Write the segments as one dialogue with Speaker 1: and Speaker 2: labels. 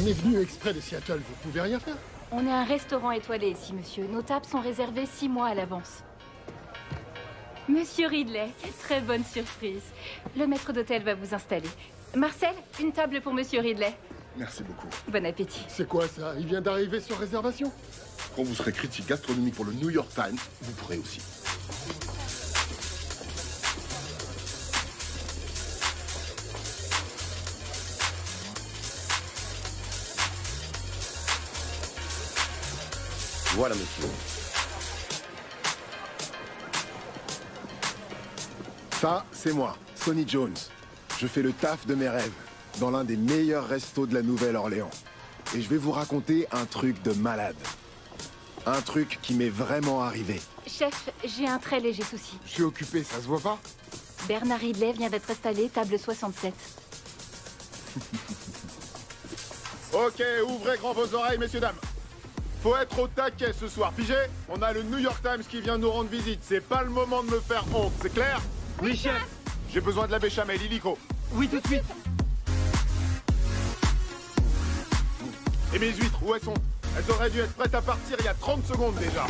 Speaker 1: On est venu exprès de Seattle, vous pouvez rien faire?
Speaker 2: On est un restaurant étoilé ici, monsieur. Nos tables sont réservées 6 mois à l'avance. Monsieur Ridley, quelle très bonne surprise. Le maître d'hôtel va vous installer. Marcel, une table pour monsieur Ridley.
Speaker 1: Merci beaucoup.
Speaker 2: Bon appétit.
Speaker 1: C'est quoi ça? Il vient d'arriver sur réservation?
Speaker 3: Quand vous serez critique gastronomique pour le New York Times, vous pourrez aussi.
Speaker 4: Voilà, monsieur.
Speaker 5: Ça, c'est moi, Sonny Jones. Je fais le taf de mes rêves, dans l'un des meilleurs restos de la Nouvelle-Orléans. Et je vais vous raconter un truc de malade. Un truc qui m'est vraiment arrivé.
Speaker 2: Chef, j'ai un très léger souci.
Speaker 1: Je suis occupé, ça se voit pas?
Speaker 2: Bernard Ridley vient d'être installé, table 67.
Speaker 3: Ok, ouvrez grand vos oreilles, messieurs, dames. Faut être au taquet ce soir, pigé? On a le New York Times qui vient nous rendre visite. C'est pas le moment de me faire honte, c'est clair?
Speaker 6: Oui, chef.
Speaker 3: J'ai besoin de la béchamel, illico.
Speaker 6: Oui, tout de suite.
Speaker 3: Et mes huîtres, où elles sont? Elles auraient dû être prêtes à partir il y a 30 secondes déjà.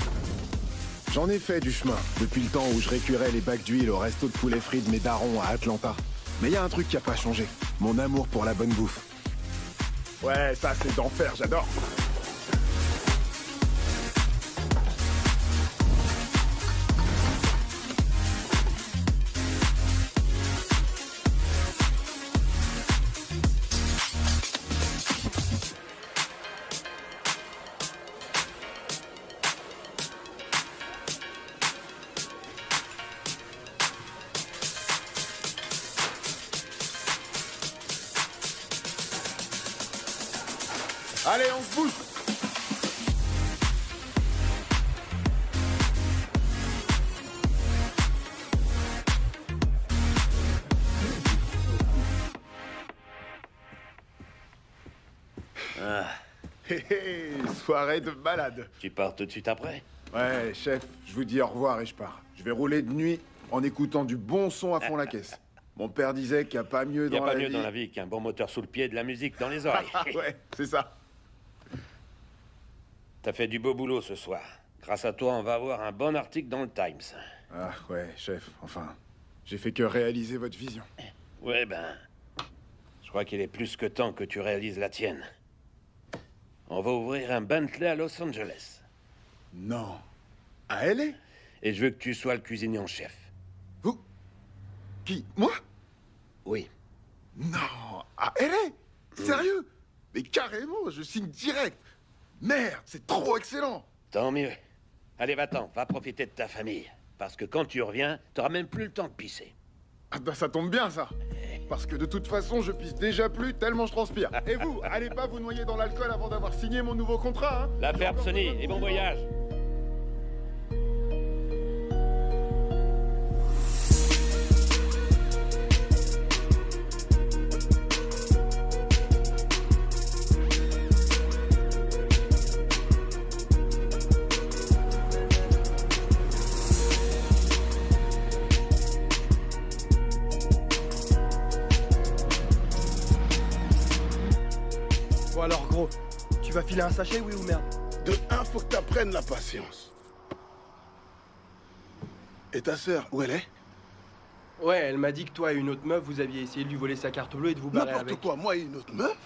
Speaker 5: J'en ai fait du chemin, depuis le temps où je récurais les bacs d'huile au resto de poulet frit de mes darons à Atlanta. Mais il y a un truc qui a pas changé, mon amour pour la bonne bouffe.
Speaker 3: Ouais, ça c'est d'enfer, j'adore. Allez, on se bouge.
Speaker 4: Ah,
Speaker 3: Hé hé, soirée de malade.
Speaker 4: tu pars tout de suite après?
Speaker 5: Ouais, chef, je vous dis au revoir et je pars. Je vais rouler de nuit en écoutant du bon son à fond la caisse. Mon père disait qu'il n'y a pas mieux
Speaker 4: Il n'y
Speaker 5: dans
Speaker 4: a pas
Speaker 5: la
Speaker 4: mieux
Speaker 5: vie.
Speaker 4: dans la vie qu'un bon moteur sous le pied et de la musique dans les oreilles.
Speaker 3: Ouais, c'est ça.
Speaker 4: T'as fait du beau boulot ce soir. Grâce à toi, on va avoir un bon article dans le Times.
Speaker 5: Ah ouais, chef, enfin, j'ai fait que réaliser votre vision.
Speaker 4: Ouais, ben... Je crois qu'il est plus que temps que tu réalises la tienne. On va ouvrir un Bentley à Los Angeles.
Speaker 5: Non. À LA?
Speaker 4: Et je veux que tu sois le cuisinier en chef.
Speaker 5: Vous? Qui? Moi?
Speaker 4: Oui.
Speaker 5: Non, à LA? Sérieux? Mais carrément, je signe direct. Merde, c'est trop excellent.
Speaker 4: Tant mieux. Allez, va-t'en, va profiter de ta famille. Parce que quand tu reviens, t'auras même plus le temps de pisser.
Speaker 5: Ah bah ça tombe bien ça. Parce que de toute façon, je pisse déjà plus tellement je transpire.
Speaker 3: Et vous, allez pas vous noyer dans l'alcool avant d'avoir signé mon nouveau contrat, hein?
Speaker 4: La ferme, Sonny, et bon voyage.
Speaker 6: Bon alors, gros, tu vas filer un sachet, oui ou merde?
Speaker 7: De un, faut que t'apprennes la patience. Et ta sœur, où elle est?
Speaker 6: Ouais, elle m'a dit que toi et une autre meuf, vous aviez essayé de lui voler sa carte bleue et de vous barrer
Speaker 7: N'importe
Speaker 6: avec.
Speaker 7: quoi, moi et une autre meuf?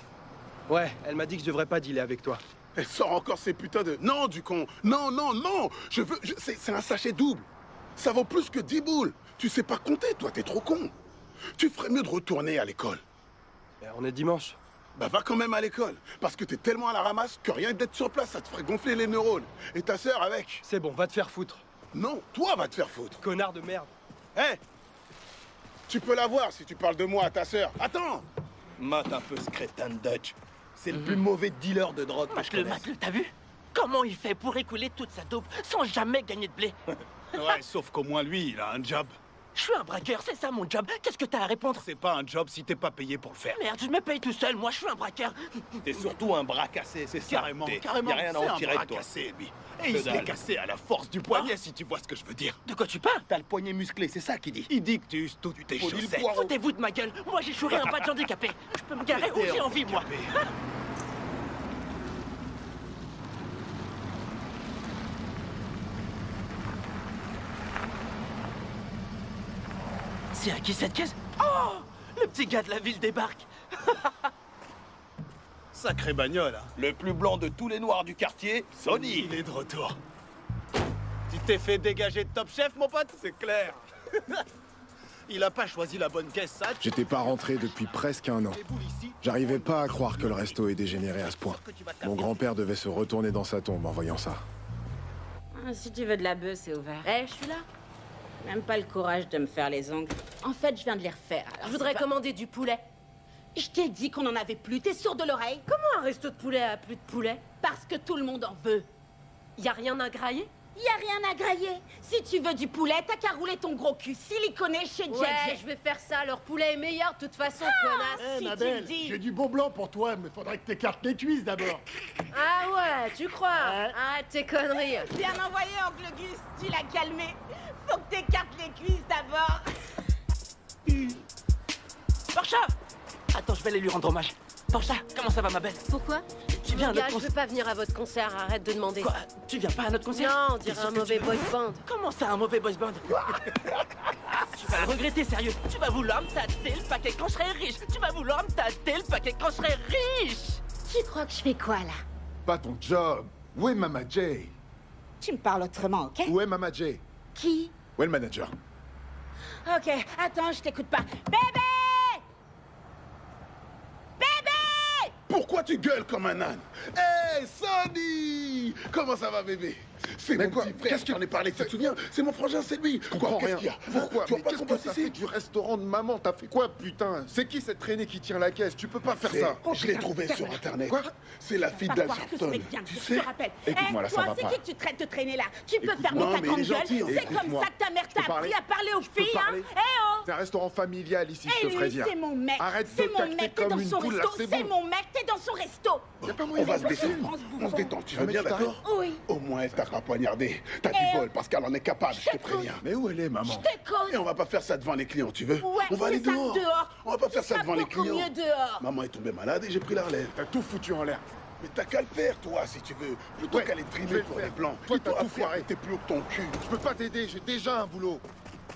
Speaker 6: Ouais, elle m'a dit que je devrais pas dealer avec toi.
Speaker 7: Elle sort encore ces putains de... Non, du con. Non, non, non. C'est un sachet double. Ça vaut plus que 10 boules. Tu sais pas compter, toi, t'es trop con. Tu ferais mieux de retourner à l'école.
Speaker 6: Ben, on est dimanche.
Speaker 7: Bah va quand même à l'école. Parce que t'es tellement à la ramasse que rien que d'être sur place, ça te ferait gonfler les neurones. Et ta sœur avec.
Speaker 6: C'est bon, va te faire foutre.
Speaker 7: Non, toi va te faire foutre.
Speaker 6: Connard de merde.
Speaker 7: Hé, tu peux la voir si tu parles de moi à ta sœur. Attends. Mate un peu ce crétin de Dutch. C'est le plus mauvais dealer de drogue que je
Speaker 8: Le
Speaker 7: connaisse.
Speaker 8: Macle, t'as vu? Comment il fait pour écouler toute sa dope sans jamais gagner de blé?
Speaker 9: Ouais, sauf qu'au moins lui, il a un job.
Speaker 8: Je suis un braqueur, c'est ça mon job. Qu'est-ce que t'as à répondre?
Speaker 9: C'est pas un job si t'es pas payé pour le faire.
Speaker 8: Merde, je me paye tout seul, moi je suis un braqueur.
Speaker 9: T'es surtout un bras cassé, c'est ça.
Speaker 7: Carrément.
Speaker 8: Carrément,
Speaker 9: Y a rien à
Speaker 7: c'est
Speaker 9: en
Speaker 7: un
Speaker 9: tirer
Speaker 7: bras
Speaker 9: de toi.
Speaker 7: cassé, lui.
Speaker 9: Et il
Speaker 7: Que
Speaker 9: se l'est
Speaker 7: dalle.
Speaker 9: cassé à la force du poignet, si tu vois ce que je veux dire.
Speaker 8: De quoi tu parles?
Speaker 9: T'as le poignet musclé, c'est ça qu'il dit. Il dit que tu uses toutes tes
Speaker 7: Faut dire le
Speaker 9: chaussettes.
Speaker 7: poireau.
Speaker 8: Foutez-vous de ma gueule. Moi j'ai chouré un badge handicapé. Je peux me garer où j'ai envie, moi. C'est à qui cette caisse? Oh! Le petit gars de la ville débarque.
Speaker 9: Sacré bagnole, hein. Le plus blanc de tous les noirs du quartier, Sonny. Il est de retour. Tu t'es fait dégager de Top Chef, mon pote? C'est clair. Il a pas choisi la bonne caisse, ça.
Speaker 5: J'étais pas rentré depuis presque un an. J'arrivais pas à croire que le resto ait dégénéré à ce point. Mon grand-père devait se retourner dans sa tombe en voyant ça.
Speaker 10: Si tu veux de la bœuf, c'est ouvert.
Speaker 2: Eh, je suis là.
Speaker 10: Même pas le courage de me faire les ongles. En fait, je viens de les refaire. alors
Speaker 2: Je voudrais
Speaker 10: c'est pas-
Speaker 2: commander du poulet.
Speaker 10: Je t'ai dit qu'on en avait plus. T'es sourd de l'oreille?
Speaker 2: Comment un resto de poulet a plus de poulet?
Speaker 10: Parce que tout le monde en veut.
Speaker 2: Y a rien à grailler?
Speaker 10: Y a rien à grailler. Si tu veux du poulet, t'as qu'à rouler ton gros cul siliconé chez
Speaker 2: Ouais,
Speaker 10: JJ.
Speaker 2: je vais faire ça. Leur poulet est meilleur de toute façon, connasse.
Speaker 1: Eh,
Speaker 10: si
Speaker 1: ma
Speaker 10: tu
Speaker 1: belle,
Speaker 10: le dis.
Speaker 1: j'ai du beau blanc pour toi, mais faudrait que t'écartes les cuisses d'abord.
Speaker 2: Ah ouais, tu crois? Arrête tes conneries.
Speaker 10: Bien envoyé, oncle Gus. Tu l'as calmé. Faut que t'écartes les cuisses d'abord.
Speaker 8: Portia! Attends, je vais aller lui rendre hommage. Portia, comment ça va, ma belle?
Speaker 2: Pourquoi?
Speaker 8: Tu viens à
Speaker 2: Gars,
Speaker 8: notre
Speaker 2: je
Speaker 8: concert?
Speaker 2: veux pas venir à votre concert, arrête de demander.
Speaker 8: Quoi? Tu viens pas à notre concert?
Speaker 2: Non, on
Speaker 8: T'es
Speaker 2: dirait
Speaker 8: sûr
Speaker 2: un
Speaker 8: que
Speaker 2: mauvais
Speaker 8: tu-
Speaker 2: boys band.
Speaker 8: Comment ça, un mauvais boys band? Tu vas le regretter, sérieux. Tu vas vouloir me tâter le paquet quand je serai riche. Tu vas vouloir me tâter le paquet quand je serai riche.
Speaker 10: Tu crois que je fais quoi, là?
Speaker 5: Pas ton job. Où est Mama Jay?
Speaker 10: Tu me parles autrement, ok?
Speaker 5: Où est Mama Jay?
Speaker 10: Qui?
Speaker 5: Où est le manager?
Speaker 10: Ok, attends, je t'écoute pas. Bébé! Bébé!
Speaker 7: Pourquoi tu gueules comme un âne? Hé, Sonny! Comment ça va, bébé? C'est
Speaker 5: Mais
Speaker 7: mon
Speaker 5: quoi?
Speaker 7: petit frère,
Speaker 5: Qu'est-ce
Speaker 7: je t'en ai parlé, tu te souviens? C'est mon frangin, c'est lui.
Speaker 5: Je comprends
Speaker 7: Qu'est-ce
Speaker 5: rien.
Speaker 7: qu'il y a?
Speaker 5: Pourquoi?
Speaker 7: Tu vois
Speaker 5: Mais
Speaker 7: pas
Speaker 5: qu'est-ce
Speaker 7: qu'on
Speaker 5: que
Speaker 7: passe
Speaker 5: ça
Speaker 7: ici?
Speaker 5: fait du restaurant de maman? T'as fait quoi, putain? C'est qui cette traînée qui tient la caisse? Tu peux pas faire ça.
Speaker 7: Je l'ai trouvé sur Internet.
Speaker 5: Quoi?
Speaker 7: C'est la fille
Speaker 10: Pas
Speaker 7: d'Al
Speaker 10: croire que ce
Speaker 7: Sharpton.
Speaker 10: mec vient de
Speaker 7: Tu
Speaker 10: dire,
Speaker 7: sais?
Speaker 10: je te rappelle.
Speaker 5: Écoute-moi, là, ça
Speaker 10: toi,
Speaker 5: va
Speaker 10: c'est
Speaker 5: pas.
Speaker 10: qui que tu traites de traîner là? Tu peux
Speaker 5: Écoute,
Speaker 10: fermer
Speaker 7: non,
Speaker 10: ta
Speaker 7: mais
Speaker 10: grande
Speaker 7: il est
Speaker 10: gueule.
Speaker 7: gentil,
Speaker 10: C'est comme
Speaker 5: écoute-moi.
Speaker 10: ça que ta mère
Speaker 5: Je peux
Speaker 10: t'a appris
Speaker 5: parler?
Speaker 10: à parler aux
Speaker 5: Je peux
Speaker 10: filles, hein?
Speaker 5: parler?
Speaker 10: Eh oh!
Speaker 5: C'est un restaurant familial ici,
Speaker 10: Et
Speaker 5: je te ferai
Speaker 10: lui,
Speaker 5: dire.
Speaker 10: c'est mon mec.
Speaker 5: Arrête de
Speaker 10: C'est mon
Speaker 5: tacler
Speaker 10: mec, t'es
Speaker 5: comme
Speaker 10: dans
Speaker 5: une
Speaker 10: son
Speaker 5: poule, là,
Speaker 10: resto.
Speaker 5: c'est
Speaker 10: C'est
Speaker 5: bon.
Speaker 10: mon mec, t'es dans son resto.
Speaker 5: Y a pas
Speaker 7: On
Speaker 5: moyen
Speaker 7: va
Speaker 5: de
Speaker 7: se
Speaker 5: faire ça.
Speaker 7: détendre. On se détend, tu veux
Speaker 5: Mais
Speaker 7: bien,
Speaker 5: tu t'arrêtes?
Speaker 7: d'accord?
Speaker 10: Oui.
Speaker 7: Au moins, elle t'a pas poignardé. T'as du
Speaker 10: Eh,
Speaker 7: bol, parce qu'elle en est capable, je te préviens.
Speaker 5: Mais où elle est, maman?
Speaker 10: Je te cause.
Speaker 7: Et on va pas faire ça devant les clients, tu veux?
Speaker 10: Ouais,
Speaker 7: On va aller
Speaker 10: c'est ça,
Speaker 7: dehors.
Speaker 10: dehors.
Speaker 7: On va pas faire ça
Speaker 10: Ça
Speaker 7: devant les
Speaker 10: beaucoup
Speaker 7: clients.
Speaker 10: mieux dehors.
Speaker 7: Maman est tombée malade et j'ai pris la relève.
Speaker 5: T'as tout foutu en l'air.
Speaker 7: Mais t'as qu'à le faire, toi, si tu veux. Plutôt
Speaker 5: Ouais,
Speaker 7: qu'à les
Speaker 5: je vais
Speaker 7: trimer
Speaker 5: le
Speaker 7: pour
Speaker 5: faire.
Speaker 7: les blancs.
Speaker 5: Toi,
Speaker 7: Il
Speaker 5: t'as
Speaker 7: t'aura
Speaker 5: tout
Speaker 7: fait
Speaker 5: foiré.
Speaker 7: T'es plus haut que ton cul.
Speaker 5: Je peux pas t'aider, j'ai déjà un boulot.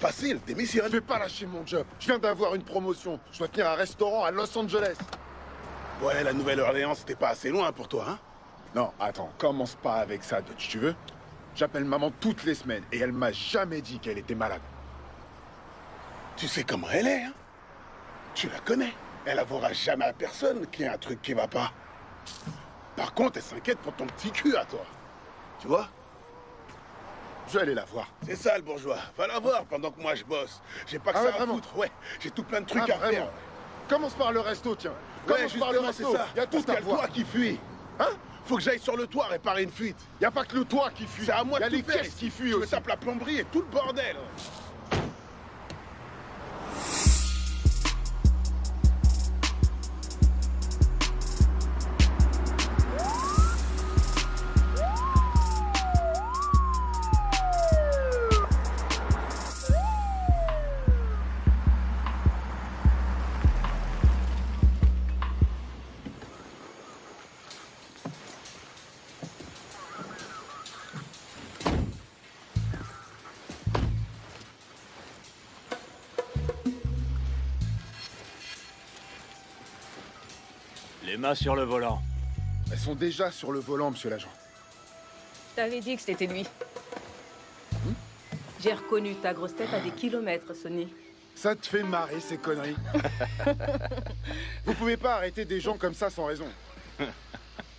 Speaker 7: Facile, démissionne.
Speaker 5: Je vais pas lâcher mon job. Je viens d'avoir une promotion. Je dois tenir un restaurant à Los Angeles.
Speaker 7: Ouais, la Nouvelle-Orléans, c'était pas assez loin pour toi, hein?
Speaker 5: Non, attends, commence pas avec ça, Dutch, tu veux? J'appelle maman toutes les semaines et elle m'a jamais dit qu'elle était malade.
Speaker 7: Tu sais comment elle est, hein? Tu la connais. Elle avouera jamais à personne qu'il y a un truc qui va pas. Par contre, elle s'inquiète pour ton petit cul à toi. Tu vois?
Speaker 5: Je vais aller la voir.
Speaker 7: C'est ça, le bourgeois. Va la voir pendant que moi je bosse. J'ai pas que
Speaker 5: Ah
Speaker 7: ça
Speaker 5: ouais,
Speaker 7: à
Speaker 5: vraiment?
Speaker 7: foutre. Ouais, j'ai tout plein de trucs
Speaker 5: Ah,
Speaker 7: à faire.
Speaker 5: vraiment? Commence par le resto, tiens.
Speaker 7: Ouais,
Speaker 5: Commence par le
Speaker 7: justement, c'est
Speaker 5: resto.
Speaker 7: ça.
Speaker 5: Il y a tout
Speaker 7: Parce qu'il y
Speaker 5: à
Speaker 7: a le
Speaker 5: voir.
Speaker 7: toit qui fuit. Hein? Faut que j'aille sur le toit réparer une fuite.
Speaker 5: Il y a pas que le toit qui fuit.
Speaker 7: C'est à moi
Speaker 5: Il y a
Speaker 7: de
Speaker 5: les
Speaker 7: tout faire.
Speaker 5: caisses qui fuient
Speaker 7: Je me
Speaker 5: aussi.
Speaker 7: tape la plomberie et tout le bordel.
Speaker 11: Les mains sur le volant.
Speaker 5: Elles sont déjà sur le volant, monsieur l'agent.
Speaker 12: Je t'avais dit que c'était lui. J'ai reconnu ta grosse tête à des kilomètres, Sonny.
Speaker 5: Ça te fait marrer, ces conneries. Vous pouvez pas arrêter des gens comme ça sans raison.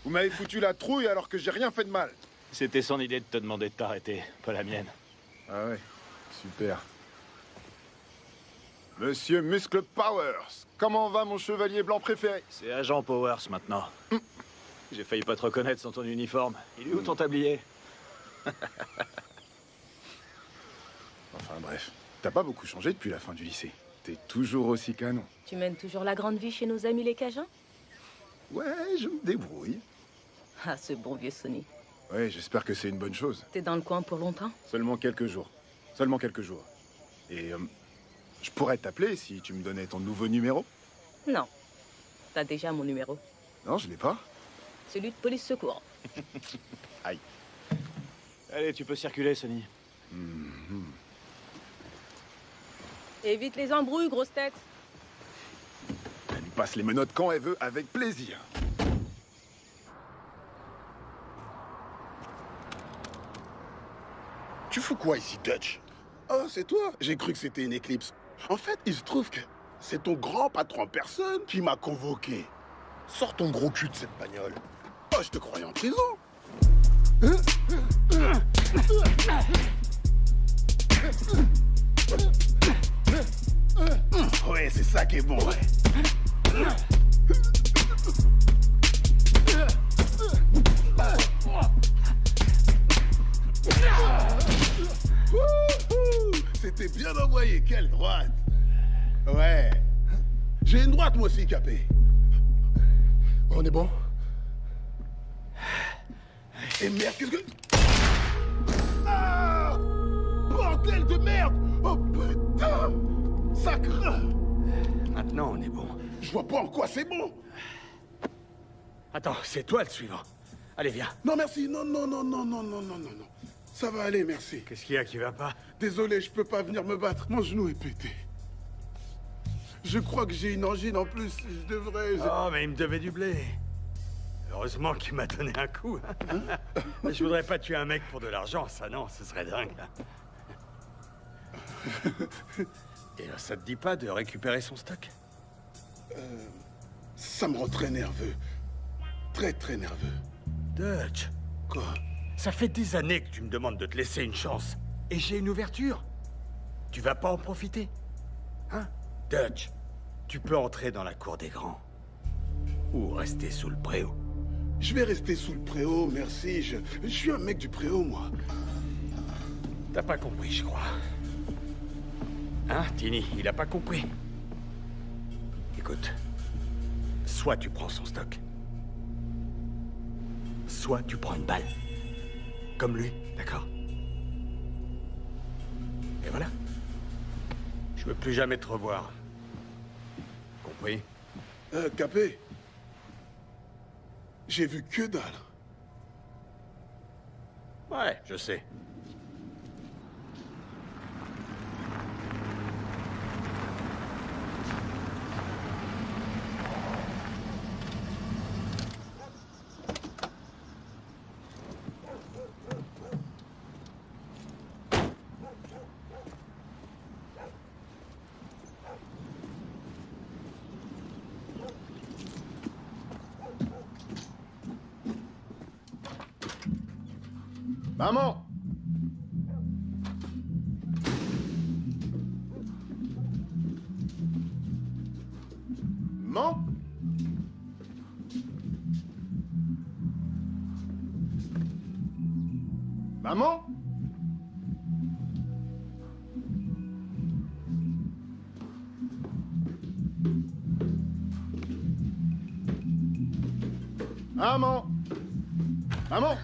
Speaker 5: Vous m'avez foutu la trouille alors que j'ai rien fait de mal.
Speaker 11: C'était son idée de te demander de t'arrêter, pas la mienne.
Speaker 5: Ah ouais, super. Monsieur Muscle Powers, comment va mon chevalier blanc préféré?
Speaker 11: C'est Agent Powers maintenant. J'ai failli pas te reconnaître sans ton uniforme. Il est où ton tablier?
Speaker 5: Enfin bref, t'as pas beaucoup changé depuis la fin du lycée. T'es toujours aussi canon.
Speaker 12: Tu mènes toujours la grande vie chez nos amis les Cajuns?
Speaker 5: Ouais, je me débrouille.
Speaker 12: Ah, ce bon vieux Sonny.
Speaker 5: Ouais, j'espère que c'est une bonne chose.
Speaker 12: T'es dans le coin pour longtemps?
Speaker 5: Seulement quelques jours. Seulement quelques jours. Et je pourrais t'appeler si tu me donnais ton nouveau numéro?
Speaker 12: Non. T'as déjà mon numéro.
Speaker 5: Non, je l'ai pas.
Speaker 12: Celui de police secours.
Speaker 5: Aïe.
Speaker 11: Allez, tu peux circuler, Sonny.
Speaker 12: Évite les embrouilles, grosse tête.
Speaker 5: Elle lui passe les menottes quand elle veut, avec plaisir.
Speaker 7: Tu fous quoi ici, Dutch? Oh, c'est toi? J'ai cru que c'était une éclipse. En fait, il se trouve que c'est ton grand patron en personne qui m'a convoqué. Sors ton gros cul de cette bagnole. Oh, je te croyais en prison. Ouais, c'est ça qui est bon, ouais. C'était bien envoyé, quelle droite. Ouais. J'ai une droite, moi aussi, Capé.
Speaker 1: On est bon?
Speaker 7: Et merde, qu'est-ce que... Ah! Bordel de merde! Oh putain! Sacre!
Speaker 13: Maintenant, on est bon.
Speaker 7: Je vois pas en quoi c'est bon!
Speaker 13: Attends, c'est toi le suivant. Allez, viens.
Speaker 7: Non, merci. Non, non, non, non, non, non, non, non, non. Ça va aller, merci.
Speaker 13: Qu'est-ce qu'il y a qui va pas?
Speaker 7: Désolé, je peux pas venir me battre. Mon genou est pété. Je crois que j'ai une angine en plus. Je devrais...
Speaker 13: Oh, mais il me devait du blé. Heureusement qu'il m'a donné un coup. Hein. Je voudrais pas tuer un mec pour de l'argent, ça non, ce serait dingue. Et ça te dit pas de récupérer son stock?
Speaker 7: Ça me rend très nerveux. Très, très nerveux.
Speaker 13: Dutch.
Speaker 7: Quoi?
Speaker 13: Ça fait des années que tu me demandes de te laisser une chance. Et j'ai une ouverture. Tu vas pas en profiter? Hein? Dutch, tu peux entrer dans la cour des grands. Ou rester sous le préau.
Speaker 7: Je vais rester sous le préau, merci. Je suis un mec du préau, moi.
Speaker 13: T'as pas compris, je crois. Hein, Tini, il a pas compris. Écoute, soit tu prends son stock, soit tu prends une balle. Comme lui, d'accord? Et voilà. Je veux plus jamais te revoir. Compris?
Speaker 7: Capé. J'ai vu que dalle.
Speaker 13: Ouais, je sais.
Speaker 5: Maman! Maman? Maman? Maman? Maman?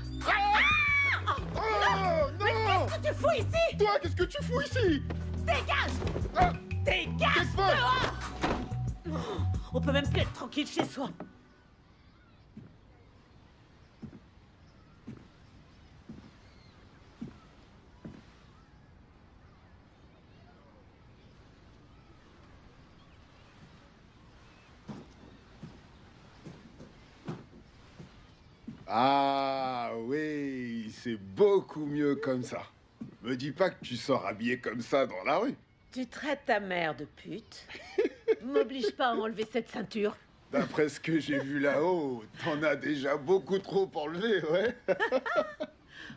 Speaker 10: Qu'est-ce que tu fous ici?
Speaker 5: Toi, qu'est-ce que tu fous ici?
Speaker 10: Dégage! Dégage dehors! On peut même plus être tranquille chez soi.
Speaker 5: Ah oui, c'est beaucoup mieux comme ça. Me dis pas que tu sors habillé comme ça dans la rue.
Speaker 10: Tu traites ta mère de pute. M'oblige pas à enlever cette ceinture.
Speaker 5: D'après ce que j'ai vu là-haut, t'en as déjà beaucoup trop enlevé, ouais.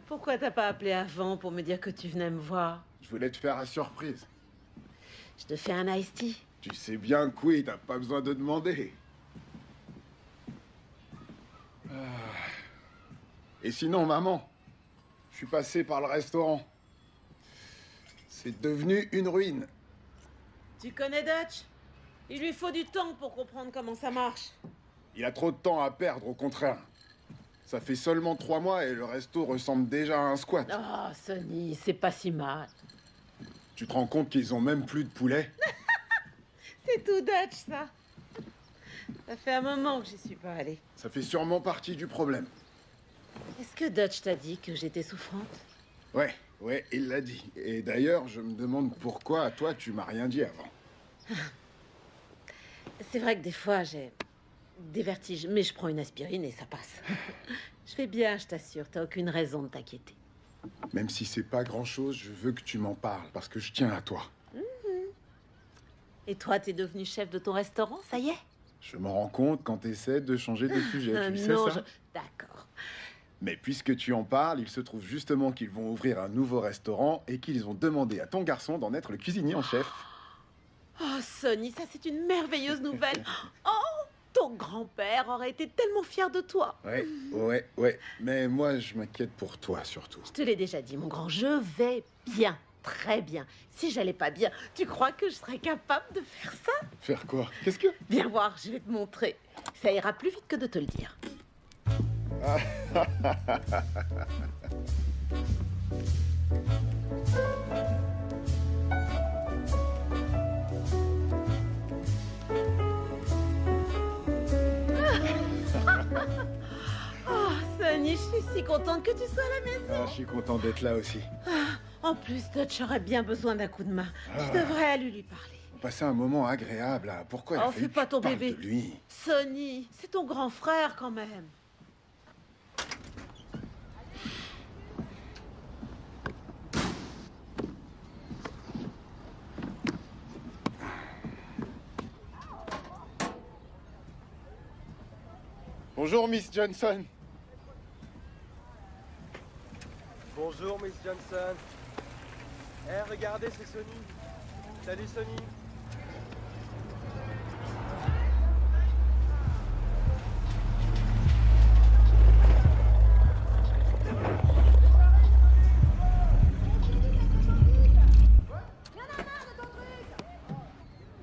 Speaker 10: Pourquoi t'as pas appelé avant pour me dire que tu venais me voir?
Speaker 5: Je voulais te faire la surprise.
Speaker 10: Je te fais un iced tea.
Speaker 5: Tu sais bien que oui, t'as pas besoin de demander. Et sinon, maman, je suis passé par le restaurant. C'est devenu une ruine.
Speaker 10: Tu connais Dutch? Il lui faut du temps pour comprendre comment ça marche.
Speaker 5: Il a trop de temps à perdre, au contraire. Ça fait seulement 3 mois et le resto ressemble déjà à un squat.
Speaker 10: Oh, Sonny, c'est pas si mal.
Speaker 5: Tu te rends compte qu'ils ont même plus de poulet?
Speaker 10: C'est tout Dutch, ça. Ça fait un moment que j'y suis pas allée.
Speaker 5: Ça fait sûrement partie du problème.
Speaker 10: Est-ce que Dutch t'a dit que j'étais souffrante?
Speaker 5: Ouais, Ouais, il l'a dit. Et d'ailleurs, je me demande pourquoi, toi, tu m'as rien dit avant.
Speaker 10: C'est vrai que des fois, j'ai des vertiges, mais je prends une aspirine et ça passe. Je vais bien, je t'assure, t'as aucune raison de t'inquiéter.
Speaker 5: Même si c'est pas grand-chose, je veux que tu m'en parles, parce que je tiens à toi.
Speaker 10: Et toi, t'es devenu chef de ton restaurant, ça y est?
Speaker 5: Je me rends compte quand t'essaies de changer de sujet, tu sais
Speaker 10: Non,
Speaker 5: ça?
Speaker 10: D'accord.
Speaker 5: Mais puisque tu en parles, il se trouve justement qu'ils vont ouvrir un nouveau restaurant et qu'ils ont demandé à ton garçon d'en être le cuisinier en chef.
Speaker 10: Oh, Sonny, ça c'est une merveilleuse nouvelle. Oh, ton grand-père aurait été tellement fier de toi.
Speaker 5: Ouais. Mais moi, je m'inquiète pour toi, surtout.
Speaker 10: Je te l'ai déjà dit, mon grand, je vais bien. Très bien. Si j'allais pas bien, tu crois que je serais capable de faire ça?
Speaker 5: Faire quoi? Qu'est-ce que...
Speaker 10: Viens voir, je vais te montrer. Ça ira plus vite que de te le dire. Oh, Sonny, je suis si contente que tu sois à la maison.
Speaker 5: Je suis content d'être là aussi.
Speaker 10: En plus, Dutch aurait bien besoin d'un coup de main. Je devrais aller lui parler.
Speaker 5: On passait un moment agréable, là. Pourquoi il a
Speaker 10: Oh,
Speaker 5: fallu
Speaker 10: fais pas
Speaker 5: que
Speaker 10: ton
Speaker 5: tu parles
Speaker 10: bébé.
Speaker 5: de lui?
Speaker 10: Sonny, c'est ton grand frère quand même.
Speaker 5: Bonjour, Miss Johnson.
Speaker 6: Bonjour, Miss Johnson. Eh, regardez, c'est Sonny. Salut, Sonny.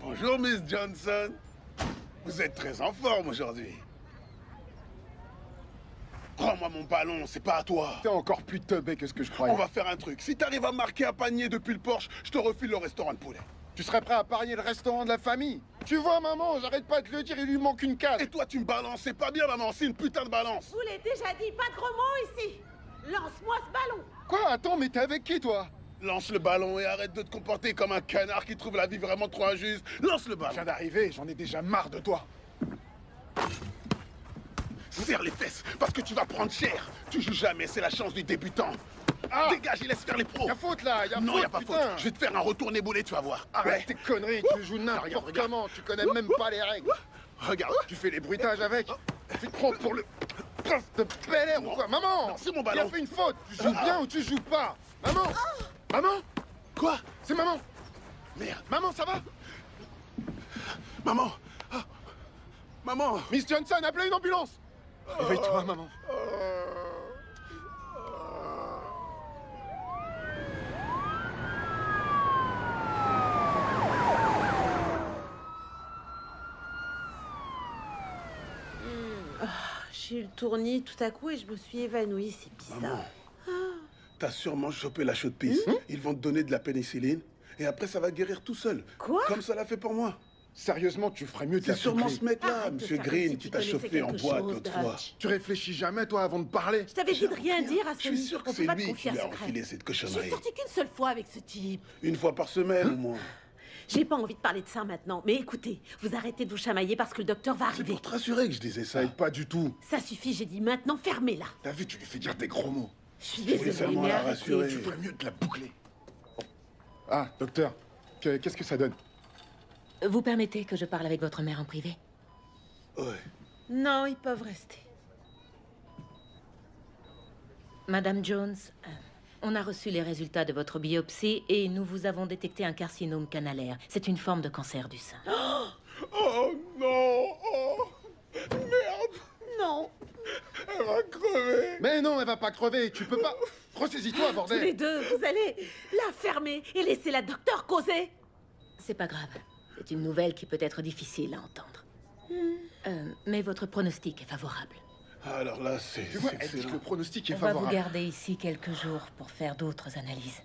Speaker 7: Bonjour, Miss Johnson. Vous êtes très en forme aujourd'hui. Prends-moi mon ballon, c'est pas à toi.
Speaker 5: T'es encore plus teubé que ce que je croyais.
Speaker 7: On va faire un truc. Si t'arrives à marquer un panier depuis le Porsche, je te refile le restaurant de poulet.
Speaker 5: Tu serais prêt à parier le restaurant de la famille? Tu vois, maman, j'arrête pas de le dire, il lui manque une case.
Speaker 7: Et toi, tu me balances. C'est pas bien, maman. C'est une putain de balance.
Speaker 10: Je vous l'ai déjà dit, pas de gros mots ici. Lance-moi ce ballon.
Speaker 5: Quoi? Attends, mais t'es avec qui, toi?
Speaker 7: Lance le ballon et arrête de te comporter comme un canard qui trouve la vie vraiment trop injuste. Lance le ballon.
Speaker 5: Je viens d'arriver, j'en ai déjà marre de toi.
Speaker 7: Serre les fesses, parce que tu vas prendre cher. Tu joues jamais, c'est la chance du débutant. Dégage et laisse faire les pros.
Speaker 5: Y'a faute là,
Speaker 7: Non,
Speaker 5: faute,
Speaker 7: y a pas
Speaker 5: putain.
Speaker 7: faute. Je vais te faire un retourné boulet, tu vas voir.
Speaker 5: Arrête tes conneries, tu joues n'importe comment, tu connais même pas les règles.
Speaker 7: Regarde.
Speaker 5: Tu fais les bruitages avec. Tu te prends pour le prince de Bel Air ou quoi? Maman,
Speaker 7: c'est mon ballon.
Speaker 5: Tu as fait une faute, tu joues bien ou tu joues pas? Maman. Maman.
Speaker 7: Quoi?
Speaker 5: C'est maman.
Speaker 7: Merde.
Speaker 5: Maman, ça va?
Speaker 7: Maman. Maman.
Speaker 5: Miss Johnson, appelez une ambulance. Réveille-toi, maman.
Speaker 10: J'ai eu le tournis tout à coup et je me suis évanouie, c'est bizarre.
Speaker 7: Maman. T'as sûrement chopé la chaude pisse. Ils vont te donner de la pénicilline et après ça va guérir tout seul.
Speaker 10: Quoi?
Speaker 7: Comme ça l'a fait pour moi.
Speaker 5: Sérieusement, tu ferais mieux de
Speaker 7: C'est
Speaker 5: la
Speaker 7: sûrement
Speaker 5: souffler.
Speaker 7: ce mec-là,
Speaker 10: Arrête de
Speaker 7: Monsieur
Speaker 10: faire comme
Speaker 7: Green,
Speaker 10: si
Speaker 7: qui
Speaker 10: tu
Speaker 7: t'a
Speaker 10: connaissais
Speaker 7: chauffé en
Speaker 10: quelque
Speaker 7: boîte
Speaker 10: chose,
Speaker 7: l'autre fois.
Speaker 10: Dutch.
Speaker 5: Tu réfléchis jamais, toi, avant de parler.
Speaker 10: Je t'avais dit de rien dire à
Speaker 7: Je suis
Speaker 10: Sonny.
Speaker 7: sûr que
Speaker 10: On
Speaker 7: c'est
Speaker 10: peut pas te
Speaker 7: lui qui
Speaker 10: confier un
Speaker 7: lui a
Speaker 10: secret.
Speaker 7: enfilé cette
Speaker 10: J'ai
Speaker 7: cochonnerie.
Speaker 10: sorti qu'une seule fois avec ce type.
Speaker 7: Une fois par semaine, au moins.
Speaker 10: J'ai pas envie de parler de ça maintenant, mais écoutez, vous arrêtez de vous chamailler parce que le docteur va
Speaker 7: C'est
Speaker 10: arriver.
Speaker 7: pour te rassurer que je disais ça.
Speaker 5: Ça aide pas du tout.
Speaker 10: Ça suffit, j'ai dit maintenant, fermez-la.
Speaker 5: T'as vu, tu lui fais dire des gros mots.
Speaker 10: Je suis
Speaker 7: voulais
Speaker 10: désolée,
Speaker 7: seulement
Speaker 10: mais
Speaker 7: la
Speaker 10: arrêtez.
Speaker 7: rassurer.
Speaker 5: Tu ferais mieux de la boucler. Ah, docteur, qu'est-ce que ça donne?
Speaker 12: Vous permettez que je parle avec votre mère en privé?
Speaker 7: Ouais.
Speaker 10: Non, ils peuvent rester.
Speaker 12: Madame Jones, on a reçu les résultats de votre biopsie et nous vous avons détecté un carcinome canalaire. C'est une forme de cancer du sein.
Speaker 7: Oh non! Oh! Merde!
Speaker 10: Non.
Speaker 7: Elle va crever!
Speaker 5: Mais non, elle va pas crever, tu peux pas... Ressaisis-toi,
Speaker 10: Tous
Speaker 5: bordel.
Speaker 10: les deux, vous allez la fermer et laisser la docteur causer.
Speaker 12: C'est pas grave. C'est une nouvelle qui peut être difficile à entendre. Mais votre pronostic est favorable.
Speaker 7: Alors là, c'est
Speaker 5: Tu vois, elle dit
Speaker 7: excellent.
Speaker 5: que le pronostic est
Speaker 12: On va vous
Speaker 5: favorable.
Speaker 12: garder ici quelques jours pour faire d'autres analyses.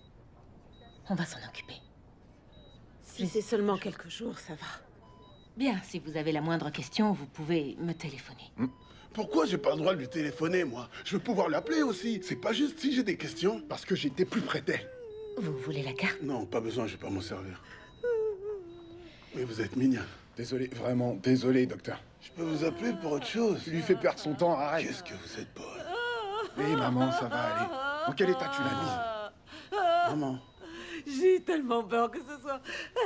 Speaker 12: On va s'en occuper.
Speaker 10: Si c'est seulement quelques jours, ça va.
Speaker 12: Bien, si vous avez la moindre question, vous pouvez me téléphoner.
Speaker 7: Pourquoi j'ai pas le droit de lui téléphoner, moi? Je veux pouvoir l'appeler aussi. C'est pas juste si j'ai des questions.
Speaker 5: Parce que j'étais plus près d'elle.
Speaker 10: Vous voulez la carte?
Speaker 7: Non, pas besoin, je vais pas m'en servir. Mais vous êtes mignonne.
Speaker 5: Désolé, vraiment, désolé, docteur.
Speaker 7: Je peux vous appeler pour autre chose.
Speaker 5: Tu lui fais perdre son temps, arrête.
Speaker 7: Qu'est-ce que vous êtes bonne.
Speaker 5: Oui, maman, ça va aller. Dans quel état tu l'as mise?
Speaker 7: Maman.
Speaker 10: J'ai tellement peur que ce soit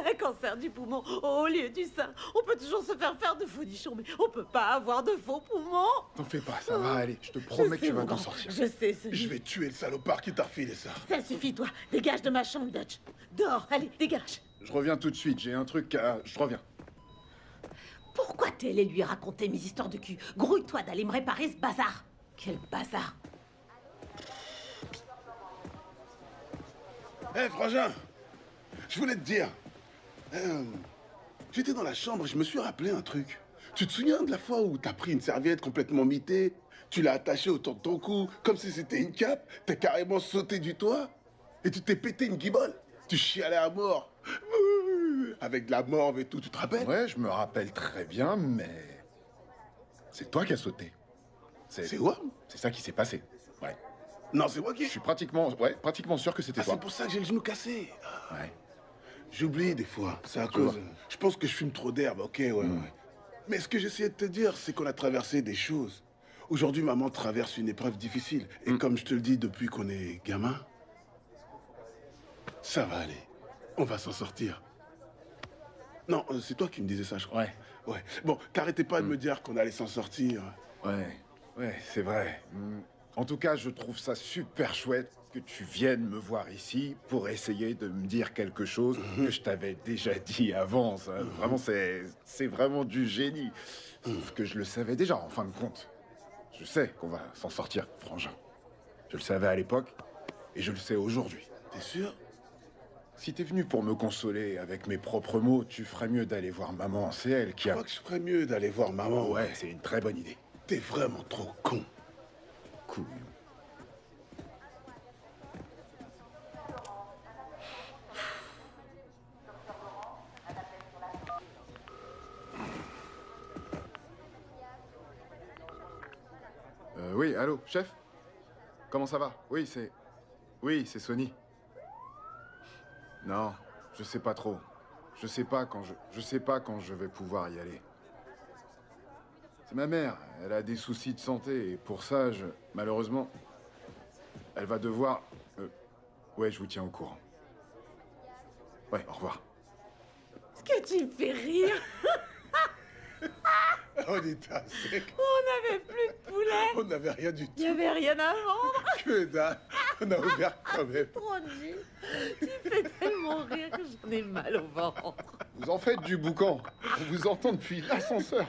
Speaker 10: un cancer du poumon au lieu du sein. On peut toujours se faire de faux nichons, mais on peut pas avoir de faux poumons.
Speaker 5: T'en fais pas, ça va aller. Je te promets que tu vas t'en sortir.
Speaker 10: Je sais,
Speaker 7: Je vais tuer le salopard qui t'a refilé ça.
Speaker 10: Ça suffit, toi. Dégage de ma chambre, Dutch. Dehors, allez, dégage.
Speaker 5: Je reviens tout de suite, j'ai un truc à... Je reviens.
Speaker 10: Pourquoi t'es allé lui raconter mes histoires de cul? Grouille-toi d'aller me réparer ce bazar. Quel bazar.
Speaker 7: Hé, frangin, je voulais te dire. J'étais dans la chambre et je me suis rappelé un truc. Tu te souviens de la fois où t'as pris une serviette complètement mitée, tu l'as attachée autour de ton cou, comme si c'était une cape, t'as carrément sauté du toit, et tu t'es pété une guibole. Tu chialais à mort. Avec de la morve et tout, tu te rappelles?
Speaker 5: Ouais, je me rappelle très bien, mais... C'est toi qui as sauté.
Speaker 7: C'est quoi?
Speaker 5: C'est ça qui s'est passé. Ouais.
Speaker 7: Non, c'est moi qui...
Speaker 5: Je suis pratiquement sûr que c'était toi.
Speaker 7: C'est pour ça que j'ai le genou cassé.
Speaker 5: Ouais.
Speaker 7: J'oublie des fois. C'est à cause... Je pense que je fume trop d'herbe, ok, ouais. Mais ce que j'essayais de te dire, c'est qu'on a traversé des choses. Aujourd'hui, maman traverse une épreuve difficile. Et comme je te le dis depuis qu'on est gamin, ça va aller. On va s'en sortir. Non, c'est toi qui me disais ça, je crois. Ouais. Bon, t'arrêtais pas de me dire qu'on allait s'en sortir.
Speaker 5: Ouais, c'est vrai. En tout cas, je trouve ça super chouette que tu viennes me voir ici pour essayer de me dire quelque chose que je t'avais déjà dit avant. Ça. Vraiment, c'est vraiment du génie. Sauf que je le savais déjà, en fin de compte. Je sais qu'on va s'en sortir, frangin. Je le savais à l'époque et je le sais aujourd'hui.
Speaker 7: T'es sûr?
Speaker 5: Si t'es venu pour me consoler avec mes propres mots, tu ferais mieux d'aller voir maman. C'est elle qui a...
Speaker 7: Je crois que je ferais mieux d'aller voir maman.
Speaker 5: Ouais, c'est une très bonne idée.
Speaker 7: T'es vraiment trop con.
Speaker 5: Cool. Oui, allô, chef? Comment ça va? Oui, c'est Sony. Non, je sais pas trop. Je sais pas quand je vais pouvoir y aller. C'est ma mère, elle a des soucis de santé et pour ça, malheureusement, elle va devoir... Ouais, je vous tiens au courant. Ouais, au revoir.
Speaker 10: Ce que tu me fais rire.
Speaker 7: On était à sec.
Speaker 10: On n'avait plus de poulet.
Speaker 7: On n'avait rien du tout.
Speaker 10: Il n'y avait rien à vendre.
Speaker 7: Que dalle. On a ouvert quand même.
Speaker 10: Trop nul. Tu fais tellement rire que j'en ai mal au ventre.
Speaker 5: Vous en faites du boucan. On vous entend depuis l'ascenseur.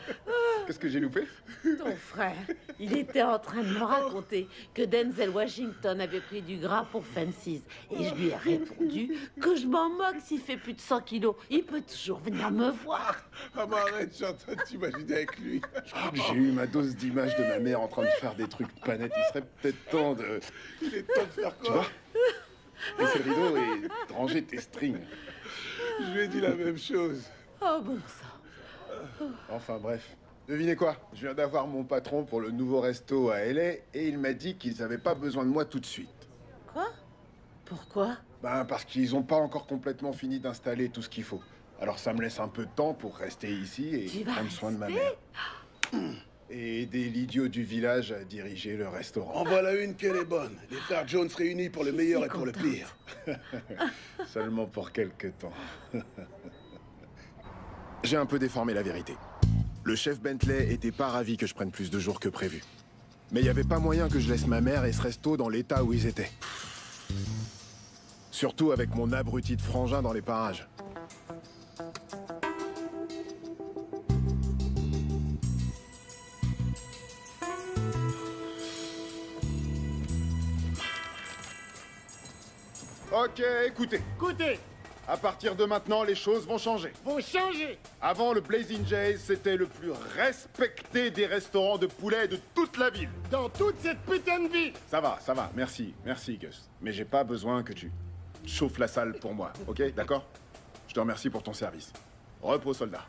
Speaker 5: Qu'est-ce que j'ai loupé?
Speaker 10: Ton frère, il était en train de me raconter que Denzel Washington avait pris du gras pour Fences. Et je lui ai répondu que je m'en moque s'il fait plus de 100 kilos. Il peut toujours venir me voir.
Speaker 7: Ah, mais arrête, je suis en train de t'imaginer avec lui.
Speaker 5: Je crois que j'ai eu ma dose d'images de ma mère en train de faire des trucs pas nets. Il serait peut-être temps de...
Speaker 7: Il est temps de faire quoi?
Speaker 5: Tu vois? Laisser le rideau et de ranger tes strings.
Speaker 7: Je lui ai dit la même chose.
Speaker 10: Oh bon sang.
Speaker 5: Enfin bref. Devinez quoi? Je viens d'avoir mon patron pour le nouveau resto à LA et il m'a dit qu'ils n'avaient pas besoin de moi tout de suite.
Speaker 10: Quoi? Pourquoi?
Speaker 5: Ben parce qu'ils n'ont pas encore complètement fini d'installer tout ce qu'il faut. Alors ça me laisse un peu de temps pour rester ici et prendre soin de ma mère. Et aider l'idiot du village à diriger le restaurant.
Speaker 7: En voilà une qu'elle est bonne. Les frères Jones réunis pour le meilleur et pour le pire.
Speaker 5: Seulement pour quelques temps. J'ai un peu déformé la vérité. Le chef Bentley était pas ravi que je prenne plus de jours que prévu. Mais il n'y avait pas moyen que je laisse ma mère et ce resto dans l'état où ils étaient. Surtout avec mon abruti de frangin dans les parages. Ok, écoutez.
Speaker 1: Écoutez,
Speaker 5: À partir de maintenant, les choses vont changer.
Speaker 1: vont changer.
Speaker 5: Avant, le Blazing Jays, c'était le plus respecté des restaurants de poulet de toute la ville.
Speaker 1: Dans toute cette putain de vie.
Speaker 5: Ça va, merci Gus. Mais j'ai pas besoin que tu chauffes la salle pour moi, ok? D'accord? Je te remercie pour ton service. Repos, soldat.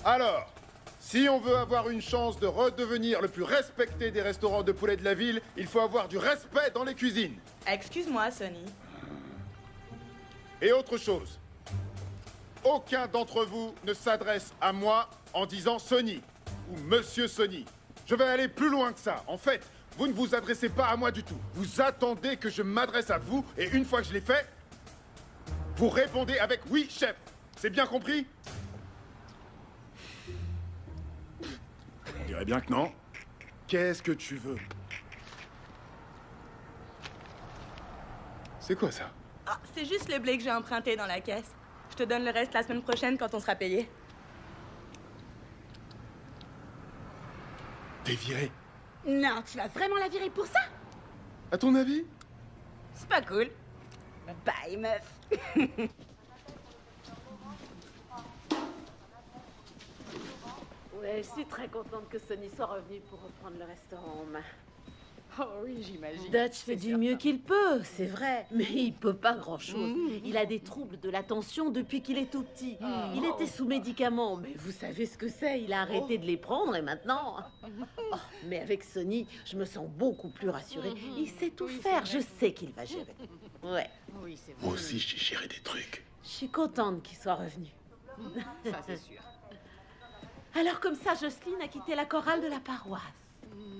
Speaker 5: Alors, si on veut avoir une chance de redevenir le plus respecté des restaurants de poulet de la ville, il faut avoir du respect dans les cuisines.
Speaker 14: Excuse-moi, Sonny.
Speaker 3: Et autre chose. Aucun d'entre vous ne s'adresse à moi en disant Sonny ou Monsieur Sonny. Je vais aller plus loin que ça. En fait, vous ne vous adressez pas à moi du tout. Vous attendez que je m'adresse à vous et une fois que je l'ai fait, vous répondez avec oui, chef. C'est bien compris?
Speaker 5: Je dirais bien que non. Qu'est-ce que tu veux? C'est quoi ça?
Speaker 14: Ah, c'est juste le blé que j'ai emprunté dans la caisse. Je te donne le reste la semaine prochaine quand on sera payé.
Speaker 5: T'es viré.
Speaker 10: Non, tu vas vraiment la virer pour ça?
Speaker 5: À ton avis?
Speaker 14: C'est pas cool. Bye, meuf.
Speaker 10: Ouais, je suis très contente que Sonny soit revenu pour reprendre le restaurant en main.
Speaker 14: Oh oui, j'imagine.
Speaker 10: Dutch fait du mieux qu'il peut, c'est vrai. Mais il peut pas grand-chose. Il a des troubles de l'attention depuis qu'il est tout petit. Il était sous médicaments, mais vous savez ce que c'est. Il a arrêté de les prendre et maintenant... Oh, mais avec Sonny, je me sens beaucoup plus rassurée. Il sait tout faire, je sais qu'il va gérer. Ouais.
Speaker 14: Oui, c'est vrai.
Speaker 7: Moi aussi, j'ai géré des trucs.
Speaker 10: Je suis contente qu'il soit revenu.
Speaker 14: Ça, c'est sûr.
Speaker 10: Alors comme ça, Jocelyne a quitté la chorale de la paroisse.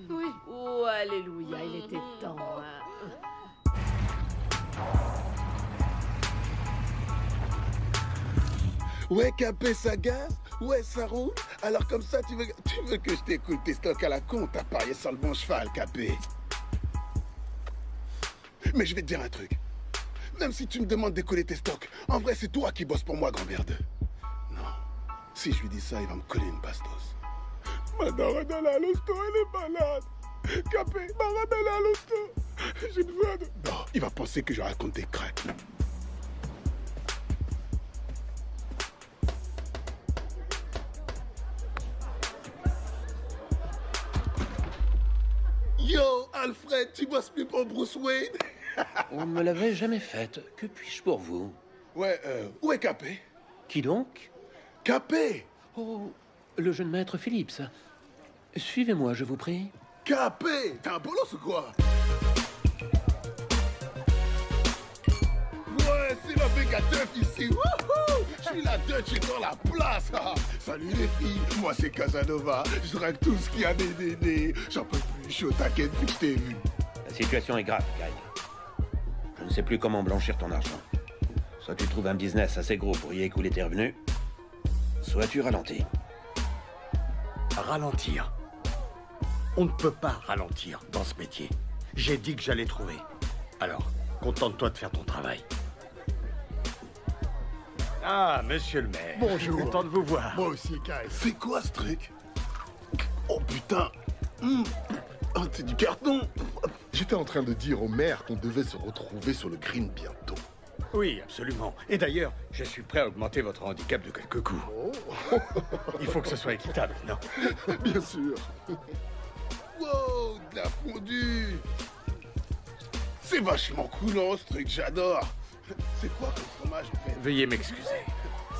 Speaker 10: Oui. Oh, alléluia, il était temps. Hein.
Speaker 7: Ouais, Capé, ça gaz? Ouais, ça roule? Alors comme ça, tu veux que je t'écoute tes stocks à la con? T'as parié sur le bon cheval, Capé. Mais je vais te dire un truc. Même si tu me demandes d'écouler tes stocks, en vrai, c'est toi qui bosses pour moi, grand merde. Non. Si je lui dis ça, il va me coller une bastos. Madame, elle est à l'hosto, elle est malade. Capé, madame, elle est à l'hosto. J'ai besoin de... Non, il va penser que je raconte des cracks. Yo, Alfred, tu bosses plus pour Bruce Wayne?
Speaker 4: On ne me l'avait jamais faite. Que puis-je pour vous?
Speaker 7: Ouais, où est Capé?
Speaker 4: Qui donc?
Speaker 7: Capé!
Speaker 4: Oh, le jeune maître Phillips. Suivez-moi, je vous prie.
Speaker 7: Capé! T'es un bolos ou quoi? Ouais, c'est la méga Duff ici. Wouhou! Je suis la Dutch et dans la place. Ah, salut les filles, moi c'est Casanova. Je drague tout ce qui a des nénés. J'en peux plus, je suis au taquet depuis que je t'ai vu.
Speaker 4: La situation est grave, Guy. Je ne sais plus comment blanchir ton argent. Soit tu trouves un business assez gros pour y écouler tes revenus, soit tu ralentis.
Speaker 13: Ralentir? On ne peut pas ralentir dans ce métier. J'ai dit que j'allais trouver. Alors, contente-toi de faire ton travail. Ah, monsieur le maire.
Speaker 7: Bonjour.
Speaker 13: Content de vous voir.
Speaker 7: Moi aussi, Kai. C'est quoi ce truc? Oh putain. Oh, c'est du carton.
Speaker 5: J'étais en train de dire au maire qu'on devait se retrouver sur le green bientôt.
Speaker 13: Oui, absolument. Et d'ailleurs, je suis prêt à augmenter votre handicap de quelques coups.
Speaker 5: Oh.
Speaker 13: Il faut que ce soit équitable, non?
Speaker 5: Bien sûr.
Speaker 7: Wow, de la fondue. C'est vachement coulant ce truc, j'adore. C'est quoi comme fromage en fait?
Speaker 13: Veuillez m'excuser.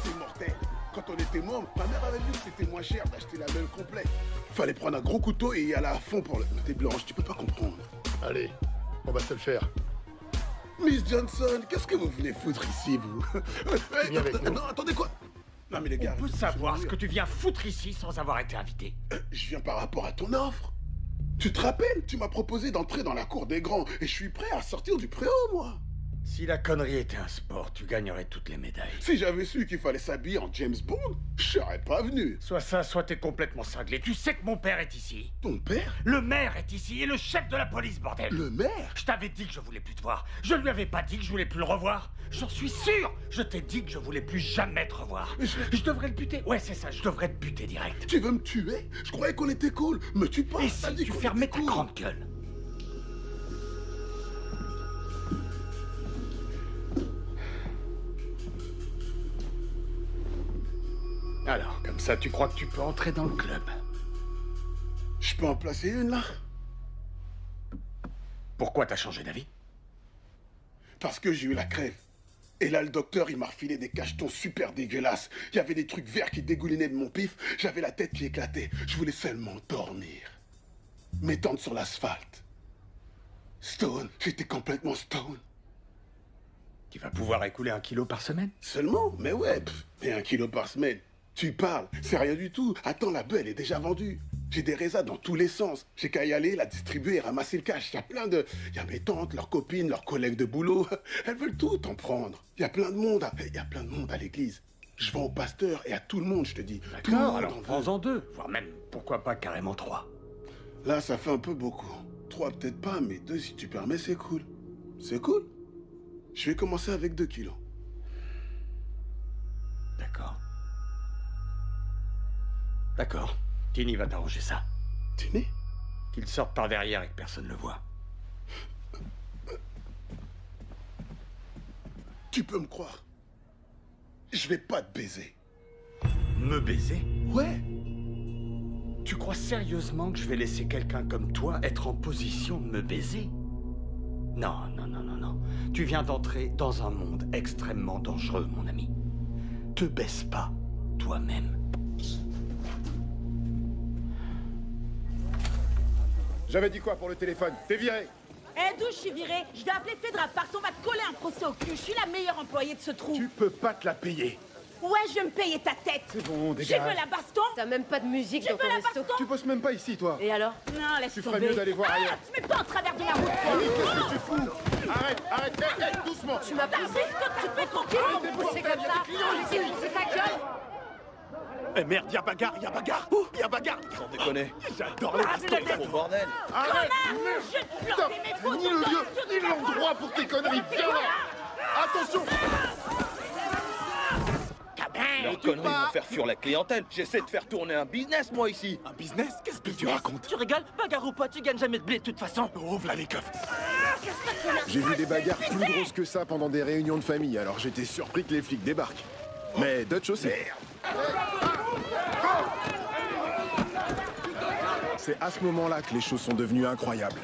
Speaker 7: C'est mortel. Quand on était môme, ma mère avait vu que c'était moins cher d'acheter la meule complète. Fallait prendre un gros couteau et y aller à fond pour le... T'es blanche, tu peux pas comprendre.
Speaker 5: Allez, on va se le faire.
Speaker 7: Miss Johnson, qu'est-ce que vous venez foutre ici, vous?
Speaker 5: Viens avec nous.
Speaker 7: Non, attendez quoi? Non mais les gars...
Speaker 13: On peut savoir ce que tu viens foutre ici sans avoir été invité?
Speaker 7: Je viens par rapport à ton offre. Tu te rappelles? Tu m'as proposé d'entrer dans la cour des grands et je suis prêt à sortir du préau, moi.
Speaker 13: Si la connerie était un sport, tu gagnerais toutes les médailles.
Speaker 7: Si j'avais su qu'il fallait s'habiller en James Bond, je serais pas venu.
Speaker 13: Soit ça, soit t'es complètement cinglé. Tu sais que mon père est ici.
Speaker 7: Ton père?
Speaker 13: Le maire est ici et le chef de la police, bordel.
Speaker 7: Le maire?
Speaker 13: Je t'avais dit que je voulais plus te voir. Je lui avais pas dit que je voulais plus le revoir. J'en suis sûr. Je t'ai dit que je voulais plus jamais te revoir. Je devrais le buter. Ouais, c'est ça, je devrais te buter direct.
Speaker 7: Tu veux me tuer? Je croyais qu'on était cool. Me tue pas.
Speaker 13: Et si tu fermais ta grande gueule? Alors, comme ça, tu crois que tu peux entrer dans le club?
Speaker 7: Je peux en placer une, là?
Speaker 13: Pourquoi t'as changé d'avis?
Speaker 7: Parce que j'ai eu la crève. Et là, le docteur, il m'a refilé des cachetons super dégueulasses. Il y avait des trucs verts qui dégoulinaient de mon pif. J'avais la tête qui éclatait. Je voulais seulement dormir. M'étendre sur l'asphalte. Stone, j'étais complètement stone.
Speaker 13: Qui va pouvoir écouler 1 kilo par semaine?
Speaker 7: Seulement? Mais ouais, mais 1 kilo par semaine. Tu parles, c'est rien du tout. Attends, la bœuf, elle est déjà vendue. J'ai des résas dans tous les sens. J'ai qu'à y aller, la distribuer et ramasser le cash. Il y a plein de... Il y a mes tantes, leurs copines, leurs collègues de boulot. Elles veulent tout en prendre. Il y a plein de monde. Il y a plein de monde à l'église. Je vends au pasteur et à tout le monde, je te dis.
Speaker 13: D'accord, alors prends-en 2, voire même, pourquoi pas carrément 3.
Speaker 7: Là, ça fait un peu beaucoup. 3 peut-être pas, mais 2 si tu permets, c'est cool. C'est cool. Je vais commencer avec 2 kilos.
Speaker 13: D'accord. D'accord. Tini va t'arranger ça.
Speaker 7: Tini?
Speaker 13: Qu'il sorte par derrière et que personne ne le voit.
Speaker 7: Tu peux me croire. Je vais pas te baiser.
Speaker 13: Me baiser?
Speaker 7: Ouais.
Speaker 13: Tu crois sérieusement que je vais laisser quelqu'un comme toi être en position de me baiser? Non, non, non, non, non. Tu viens d'entrer dans un monde extrêmement dangereux, mon ami. Te baisse pas, toi-même.
Speaker 3: J'avais dit quoi pour le téléphone? T'es viré.
Speaker 10: Eh, d'où je suis virée? Je vais appeler Fedrapax, on va te coller un procès au cul. Je suis la meilleure employée de ce trou.
Speaker 3: Tu peux pas te la payer.
Speaker 10: Ouais, je vais me payer ta tête.
Speaker 3: C'est bon,
Speaker 10: Tu
Speaker 3: dégage.
Speaker 10: veux la baston?
Speaker 2: T'as même pas de musique dans ton resto.
Speaker 3: Tu bosses même pas ici, toi.
Speaker 2: Et alors?
Speaker 10: Non, laisse
Speaker 3: Tu
Speaker 10: tomber.
Speaker 3: ferais mieux d'aller voir ailleurs.
Speaker 10: Mais pas en travers de la route.
Speaker 3: Oui, qu'est-ce que tu fous? Arrête, arrête, hey, doucement.
Speaker 2: Tu m'as poussé?
Speaker 10: Tu fais tranquillement
Speaker 2: me pousser comme ça? Laissez pousser ta gueule.
Speaker 9: Eh merde, y'a bagarre, y'a bagarre. Y'a bagarre.
Speaker 11: Sans déconner.
Speaker 9: J'adore les bastons.
Speaker 11: Au bordel.
Speaker 3: Arrête.
Speaker 10: Je vais te
Speaker 3: Putain,
Speaker 10: planter mes fautes.
Speaker 3: ni le lieu, ni l'endroit pour tes conneries. Viens là. Attention.
Speaker 11: Leurs conneries vont faire fuir la clientèle. J'essaie de faire tourner un business, moi, ici.
Speaker 9: Un business? Qu'est-ce que tu racontes?
Speaker 8: Tu rigoles? Bagarre ou pas, tu gagnes jamais de blé de toute façon.
Speaker 9: Ouvre là les coffres.
Speaker 5: J'ai vu des bagarres plus grosses que ça pendant des réunions de famille, alors j'étais surpris que les flics débarquent. Mais Dutch aussi. C'est à ce moment-là que les choses sont devenues incroyables.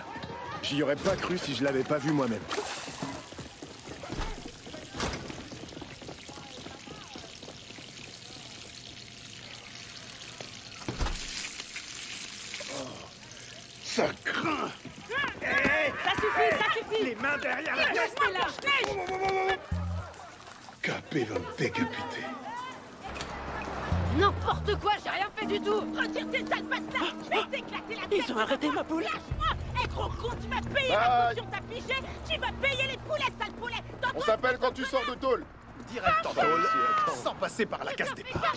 Speaker 5: J'y aurais pas cru si je l'avais pas vu moi-même.
Speaker 7: Ça craint.
Speaker 10: Ça suffit.
Speaker 9: Les mains derrière la tête.
Speaker 10: Laisse-moi là.
Speaker 7: Capé va me décapiter.
Speaker 2: N'importe quoi, j'ai rien fait du tout.
Speaker 10: Retire tes sales pattes là. Je vais t'éclater la tête.
Speaker 8: Ils ont arrêté ma poule.
Speaker 10: Lâche-moi. Eh, gros con, tu vas payer la caution t'as pigé. Tu vas payer les poulets, sale poulet.
Speaker 3: On s'appelle quand tu sors de tôle.
Speaker 9: Direct en tôle, sans passer par la case départ.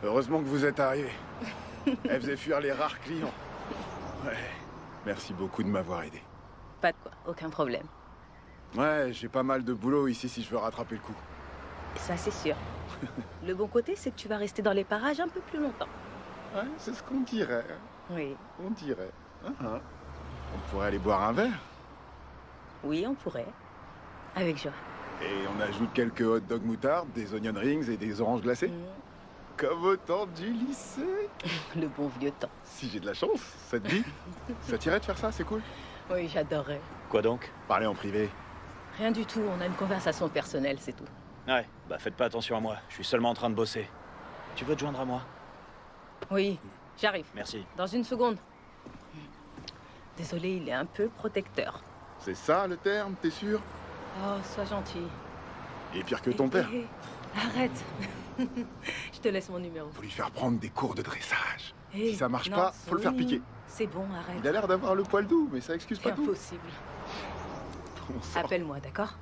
Speaker 5: Heureusement que vous êtes arrivés. Elle faisait fuir les rares clients. Ouais. Merci beaucoup de m'avoir aidé.
Speaker 2: Pas de quoi, aucun problème.
Speaker 5: Ouais, j'ai pas mal de boulot ici si je veux rattraper le coup.
Speaker 2: Ça, c'est sûr. Le bon côté, c'est que tu vas rester dans les parages un peu plus longtemps.
Speaker 5: Ouais, c'est ce qu'on dirait.
Speaker 2: Oui.
Speaker 5: On dirait. On pourrait aller boire un verre.
Speaker 2: Oui, on pourrait. Avec joie.
Speaker 5: Et on ajoute quelques hot dog moutarde, des onion rings et des oranges glacées. Comme au temps du lycée.
Speaker 2: Le bon vieux temps.
Speaker 5: Si j'ai de la chance, ça te dit? Ça t'irait de faire ça, c'est cool.
Speaker 2: Oui, j'adorerais.
Speaker 11: Quoi donc?
Speaker 5: Parler en privé.
Speaker 2: Rien du tout, on a une conversation personnelle, c'est tout.
Speaker 11: Ouais, bah faites pas attention à moi. Je suis seulement en train de bosser. Tu veux te joindre à moi?
Speaker 2: Oui, j'arrive.
Speaker 11: Merci.
Speaker 2: Dans une seconde. Désolé, il est un peu protecteur.
Speaker 5: C'est ça le terme, t'es sûr?
Speaker 2: Oh, sois gentil.
Speaker 5: Et pire que ton père.
Speaker 2: Arrête. Je te laisse mon numéro.
Speaker 5: Faut lui faire prendre des cours de dressage.
Speaker 2: Hey,
Speaker 5: Si ça marche
Speaker 2: non,
Speaker 5: pas, faut le faire
Speaker 2: Sony,
Speaker 5: piquer.
Speaker 2: C'est bon, arrête.
Speaker 5: Il a l'air d'avoir le poil doux, mais ça excuse
Speaker 2: C'est
Speaker 5: pas tout.
Speaker 2: impossible.
Speaker 5: Bon sang.
Speaker 2: Appelle-moi, d'accord?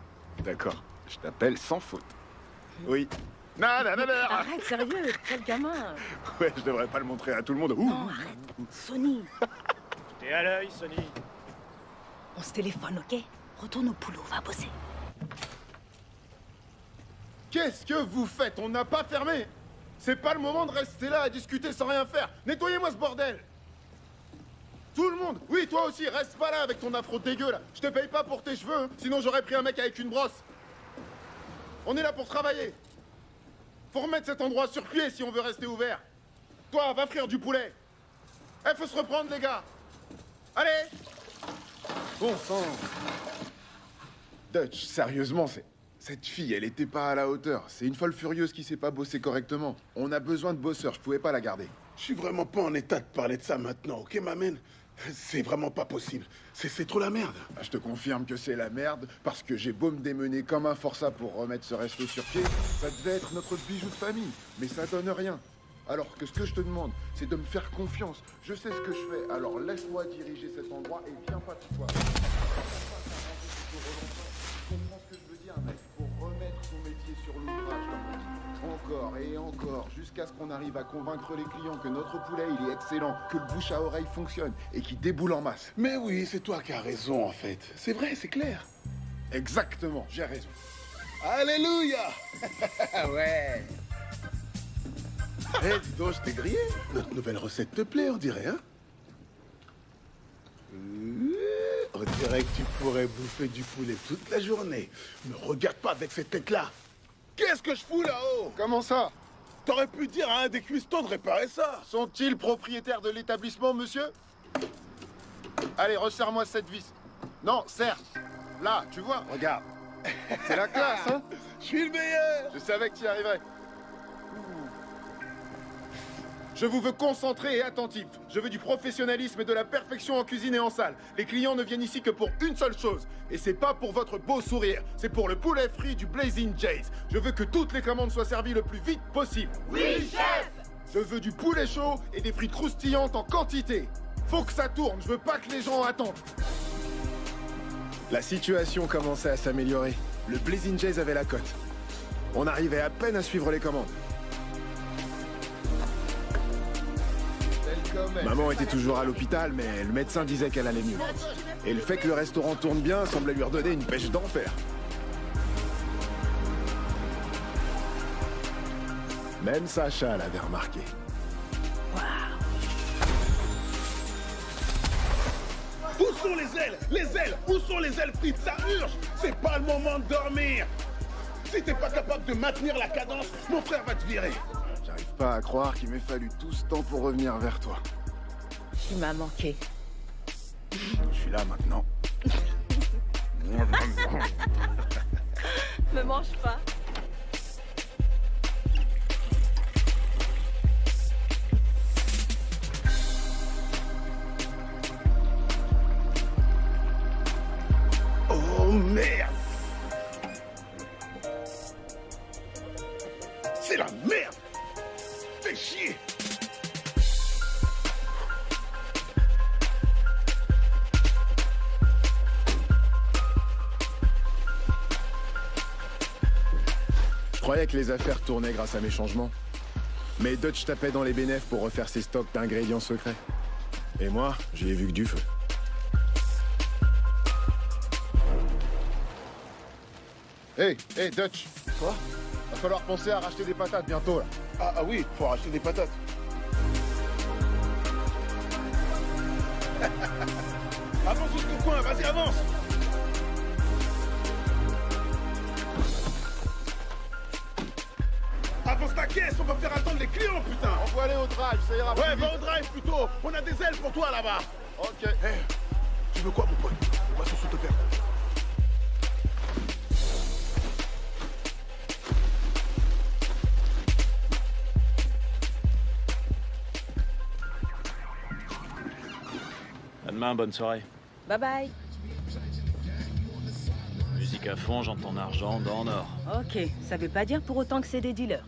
Speaker 5: D'accord, je t'appelle sans faute. Oui. Non, non, non, non.
Speaker 2: Arrête, sérieux, quel gamin.
Speaker 5: Ouais, je devrais pas le montrer à tout le monde. Ouh.
Speaker 2: Non, arrête. Sony,
Speaker 11: T'es à l'œil, Sony.
Speaker 2: on se téléphone, ok? Retourne au boulot, va bosser.
Speaker 3: Qu'est-ce que vous faites? On n'a pas fermé. C'est pas le moment de rester là à discuter sans rien faire. Nettoyez-moi ce bordel. Tout le monde. Oui, toi aussi, reste pas là avec ton afro dégueu là. Je te paye pas pour tes cheveux, hein. Sinon j'aurais pris un mec avec une brosse. On est là pour travailler. Faut remettre cet endroit sur pied si on veut rester ouvert. Toi, va frire du poulet. Eh, faut se reprendre les gars. Allez. Bon sang.
Speaker 5: Dutch, sérieusement, cette fille, elle était pas à la hauteur. C'est une folle furieuse qui sait pas bosser correctement. On a besoin de bosseurs, je pouvais pas la garder.
Speaker 7: Je suis vraiment pas en état de parler de ça maintenant, ok, ma man? C'est vraiment pas possible. C'est trop la merde.
Speaker 5: Ah, je te confirme que c'est la merde, parce que j'ai beau me démener comme un forçat pour remettre ce resto sur pied, ça devait être notre bijou de famille, mais ça donne rien. Alors que ce que je te demande, c'est de me faire confiance. Je sais ce que je fais, alors laisse-moi diriger cet endroit et viens pas tout toi. Tu comprends ce que je veux dire, mec? Faut remettre son métier sur l'ouvrage, comme on dit. Encore et encore, jusqu'à ce qu'on arrive à convaincre les clients que notre poulet, il est excellent, que le bouche à oreille fonctionne et qu'il déboule en masse.
Speaker 7: Mais oui, c'est toi qui as raison, en fait. C'est vrai, c'est clair.
Speaker 5: Exactement, j'ai raison.
Speaker 7: Alléluia. Ouais. Hé, dis donc, je t'ai grillé. Notre nouvelle recette te plaît, on dirait, hein? On dirait que tu pourrais bouffer du poulet toute la journée. Me regarde pas avec cette tête-là. Qu'est-ce que je fous là-haut?
Speaker 5: Comment ça?
Speaker 7: T'aurais pu dire à un des cuistots de réparer ça.
Speaker 5: Sont-ils propriétaires de l'établissement, monsieur? Allez, resserre-moi cette vis. Non, serre. Là, tu vois, regarde. C'est la classe, hein?
Speaker 7: Je suis le meilleur.
Speaker 5: Je savais que tu y arriverais. Je vous veux concentré et attentif. Je veux du professionnalisme et de la perfection en cuisine et en salle. Les clients ne viennent ici que pour une seule chose. Et c'est pas pour votre beau sourire. C'est pour le poulet frit du Blazing Jays. Je veux que toutes les commandes soient servies le plus vite possible.
Speaker 1: Oui, chef!
Speaker 5: Je veux du poulet chaud et des frites croustillantes en quantité. Faut que ça tourne. Je veux pas que les gens attendent. La situation commençait à s'améliorer. Le Blazing Jays avait la cote. On arrivait à peine à suivre les commandes. Maman était toujours à l'hôpital, mais le médecin disait qu'elle allait mieux. Et le fait que le restaurant tourne bien semblait lui redonner une pêche d'enfer. Même Sacha l'avait remarqué.
Speaker 7: Où sont les ailes? Les ailes! Où sont les ailes frites? Ça urge! C'est pas le moment de dormir! Si t'es pas capable de maintenir la cadence, mon frère va te virer!
Speaker 5: J'arrive pas à croire qu'il m'ait fallu tout ce temps pour revenir vers toi.
Speaker 12: Tu m'as manqué.
Speaker 5: Je suis là maintenant.
Speaker 14: Me mange pas.
Speaker 7: Oh merde! C'est la merde! Fais chier!
Speaker 5: Je croyais que les affaires tournaient grâce à mes changements. Mais Dutch tapait dans les bénéfices pour refaire ses stocks d'ingrédients secrets. Et moi, j'y ai vu que du feu. Hey, Dutch. Quoi? Va falloir penser à racheter des patates bientôt, là.
Speaker 7: Ah oui, faut racheter des patates. Avance jusqu'au coin, vas-y, avance! Avance ta caisse, on va faire attendre les clients, putain!
Speaker 5: Envoie-les au drive, ça ira plus
Speaker 7: Ouais,
Speaker 5: vite.
Speaker 7: va au drive plutôt! On a des ailes pour toi là-bas!
Speaker 5: Ok.
Speaker 7: Hey, tu veux quoi, mon pote? On va sur te faire.
Speaker 11: À demain, bonne soirée.
Speaker 12: Bye bye.
Speaker 11: Musique à fond, j'entends argent dans or.
Speaker 12: Ok, ça veut pas dire pour autant que c'est des dealers.